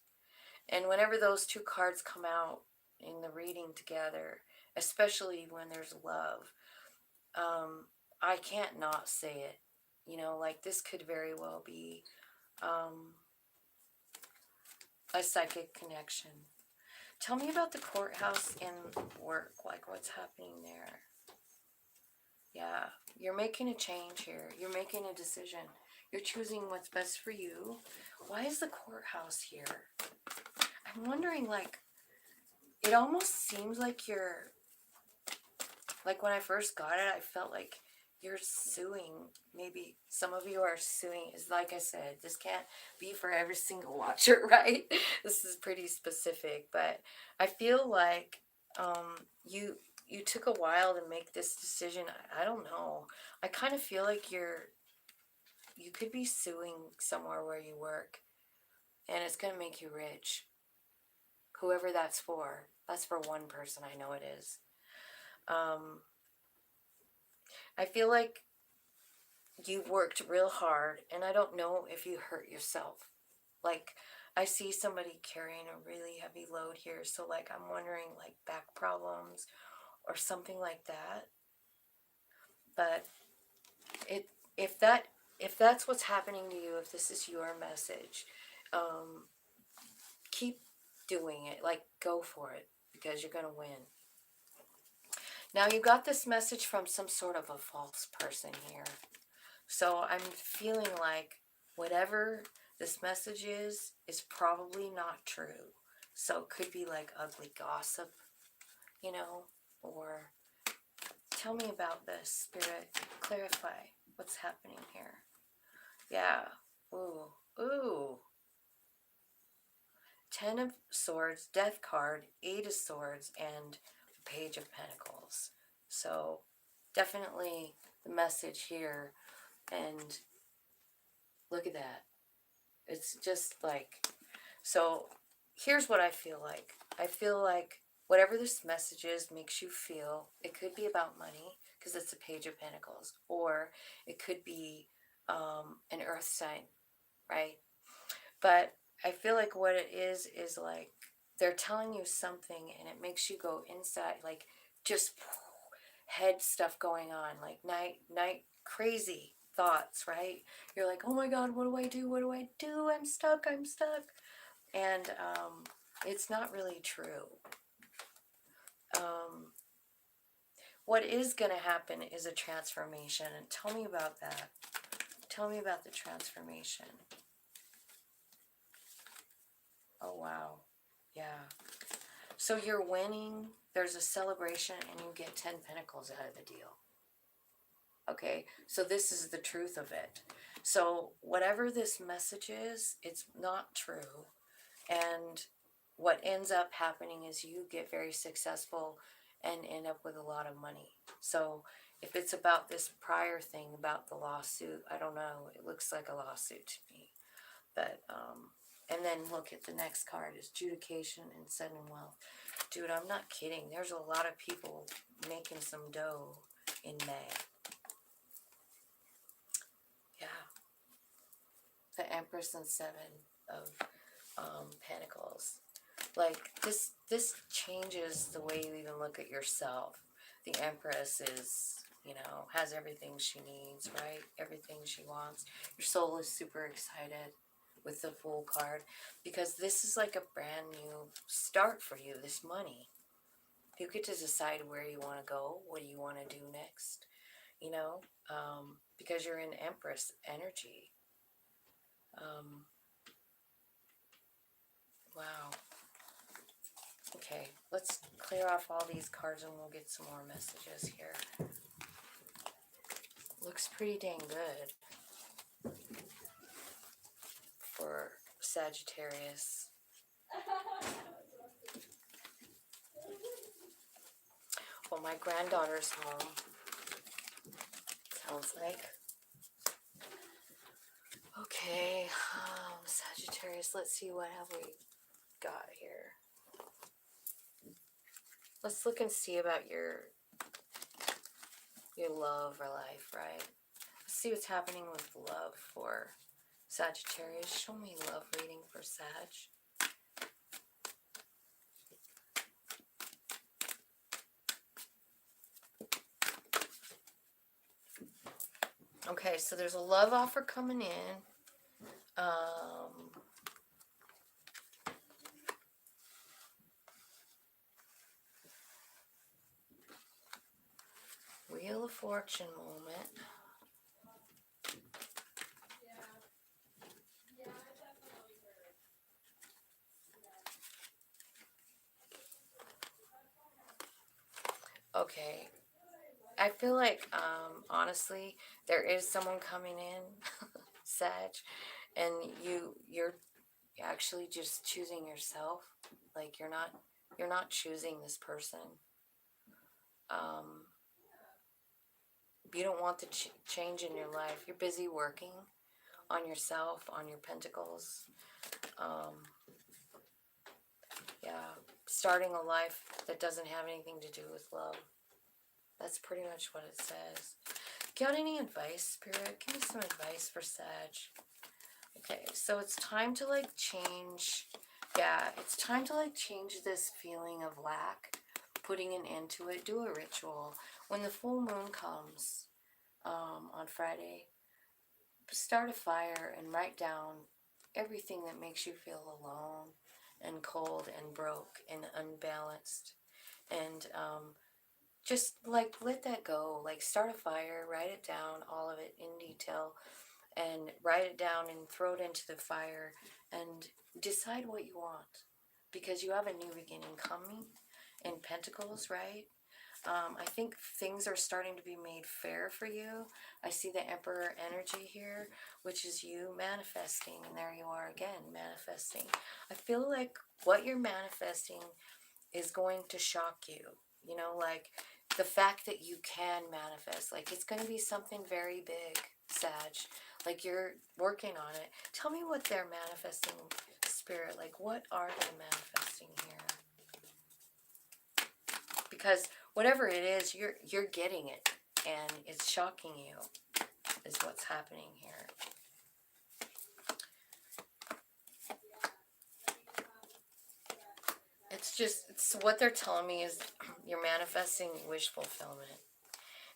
And whenever those two cards come out in the reading together, especially when there's love, I can't not say it. Like this could very well be a psychic connection. Tell me about the courthouse and work, like what's happening there. Yeah, you're making a change here. You're making a decision. You're choosing what's best for you. Why is the courthouse here? I'm wondering, like, it almost seems like you're, like when I first got it, I felt like you're suing. Maybe some of you are suing. Is like I said, this can't be for every single watcher, right? This is pretty specific, but I feel like you took a while to make this decision. I don't know. I kind of feel like you could be suing somewhere where you work, and it's gonna make you rich. Whoever that's for. That's for one person. I know it is. I feel like you worked real hard, and I don't know if you hurt yourself. Like, I see somebody carrying a really heavy load here, so like I'm wondering like back problems or something like that. But it if that if that's what's happening to you, if this is your message, um, keep doing it. Like, go for it because you're gonna win. Now you got this message from some sort of a false person here. So I'm feeling like whatever this message is probably not true. So it could be like ugly gossip, you know, or tell me about this, Spirit. Clarify what's happening here. Yeah. Ooh. Ooh. Ten of Swords, Death card, Eight of Swords, and Page of Pentacles. So definitely the message here. And look at that. It's just like, so here's what I feel like. I feel like whatever this message is makes you feel, it could be about money because it's a Page of Pentacles, or it could be an earth sign, right? But I feel like what it is like they're telling you something and it makes you go inside, like just head stuff going on, like night crazy thoughts, right? You're like, oh my God, what do I do? What do I do? I'm stuck. I'm stuck. And it's not really true. Um, what is going to happen is a transformation. And tell me about that. Tell me about the transformation. Oh, wow. Yeah. So you're winning. There's a celebration and you get 10 pentacles out of the deal. Okay, so this is the truth of it. So whatever this message is, it's not true. And what ends up happening is you get very successful and end up with a lot of money. So if it's about this prior thing about the lawsuit, I don't know. It looks like a lawsuit to me. But and then look at the next card is adjudication and sudden wealth. Dude, I'm not kidding. There's a lot of people making some dough in May. Yeah. The Empress and Seven of Pentacles. Like this changes the way you even look at yourself. The Empress is, you know, has everything she needs, right? Everything she wants. Your soul is super excited with the Fool card because this is like a brand new start for you, this money. You get to decide where you want to go, what do you want to do next, you know, because you're in Empress energy. Wow. Okay, let's clear off all these cards and we'll get some more messages here. Looks pretty dang good for Sagittarius. Well, my granddaughter's home, sounds like. Okay, Sagittarius, let's see what have we got here. Let's look and see about your love or life, right? Let's see what's happening with love for Sagittarius. Show me love reading for Sag. Okay, so there's a love offer coming in. Wheel of Fortune moment. Okay, I feel like honestly there is someone coming in, Sag, and you're actually just choosing yourself. Like you're not choosing this person. Um, you don't want the change in your life. You're busy working on yourself, on your pentacles. Um, yeah, starting a life that doesn't have anything to do with love. That's pretty much what it says. Got any advice, Spirit? Give me some advice for Sag. Okay, so it's time to like change. Yeah, it's time to like change this feeling of lack, putting an end to it. Do a ritual. When the full moon comes on Friday, start a fire and write down everything that makes you feel alone and cold and broke and unbalanced. And just like let that go. Like start a fire, write it down, all of it in detail, and write it down and throw it into the fire and decide what you want. Because you have a new beginning coming in Pentacles, right? I think things are starting to be made fair for you. I see the Emperor energy here, which is you manifesting, and there you are again, manifesting. I feel like what you're manifesting is going to shock you. You know, like the fact that you can manifest, like it's going to be something very big, Sag. Like you're working on it. Tell me what they're manifesting, Spirit. Like what are they manifesting here? Because whatever it is, you're getting it, and it's shocking you, is what's happening here. It's what they're telling me is you're manifesting wish fulfillment.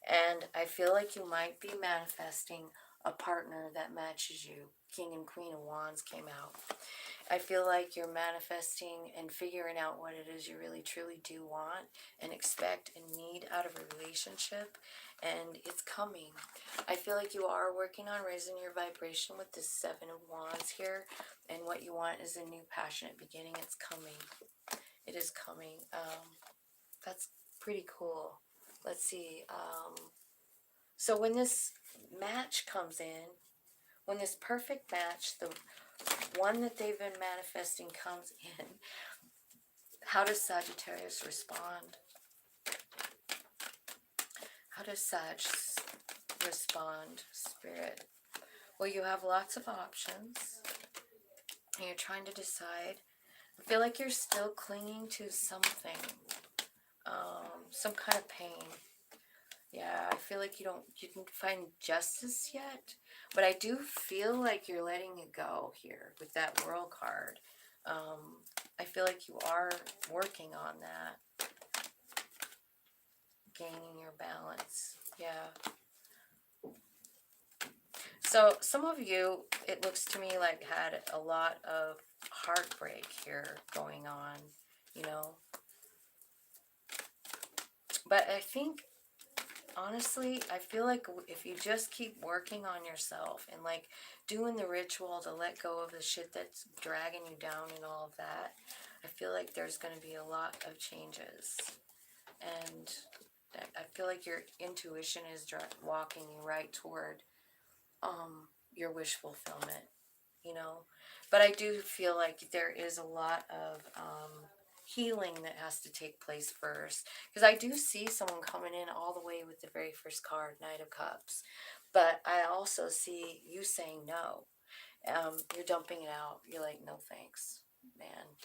And I feel like you might be manifesting a partner that matches you. King and Queen of Wands came out. I feel like you're manifesting and figuring out what it is you really truly do want and expect and need out of a relationship. And it's coming. I feel like you are working on raising your vibration with this Seven of Wands here. And what you want is a new passionate beginning. It's coming. It is coming. That's pretty cool. Let's see. So when this match comes in, when this perfect match, the one that they've been manifesting comes in, how does Sagittarius respond? How does Sag respond, Spirit? Well, you have lots of options, and you're trying to decide. I feel like you're still clinging to something, some kind of pain. Yeah, I feel like you didn't find justice yet, but I do feel like you're letting it go here with that World card. I feel like you are working on that, gaining your balance. Yeah. So some of you, it looks to me like had a lot of heartbreak here going on, you know. But I think honestly, I feel like if you just keep working on yourself and like doing the ritual to let go of the shit that's dragging you down and all of that, I feel like there's going to be a lot of changes. And I feel like your intuition is walking you right toward your wish fulfillment, you know. But I do feel like there is a lot of healing that has to take place first, because I do see someone coming in all the way with the very first card, Knight of Cups, but I also see you saying no. You're dumping it out. You're like, no thanks, man.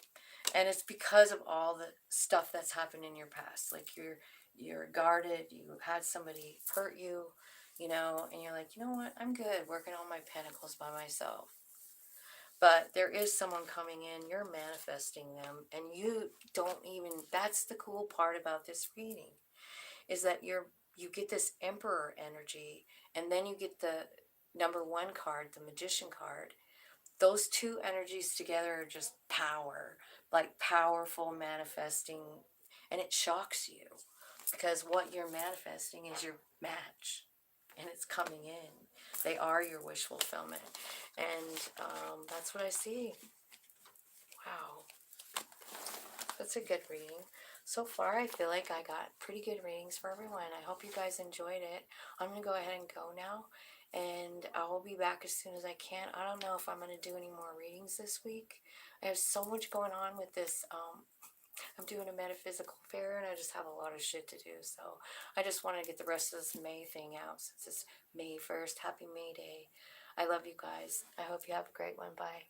And it's because of all the stuff that's happened in your past. Like you're guarded. You had somebody hurt you, you know, and you're like, you know what? I'm good working on my pentacles by myself. But there is someone coming in, you're manifesting them, and you don't even, that's the cool part about this reading, is that you get this Emperor energy, and then you get the number 1 card, the Magician card. Those two energies together are just power, like powerful manifesting, and it shocks you because what you're manifesting is your match, and it's coming in. They are your wish fulfillment, and that's what I see. Wow, that's a good reading. So far, I feel like I got pretty good readings for everyone. I hope you guys enjoyed it. I'm going to go ahead and go now, and I will be back as soon as I can. I don't know if I'm going to do any more readings this week. I have so much going on with this. I'm doing a metaphysical fair, and I just have a lot of shit to do. So I just want to get the rest of this May thing out since it's May 1st. Happy May Day. I love you guys. I hope you have a great one. Bye.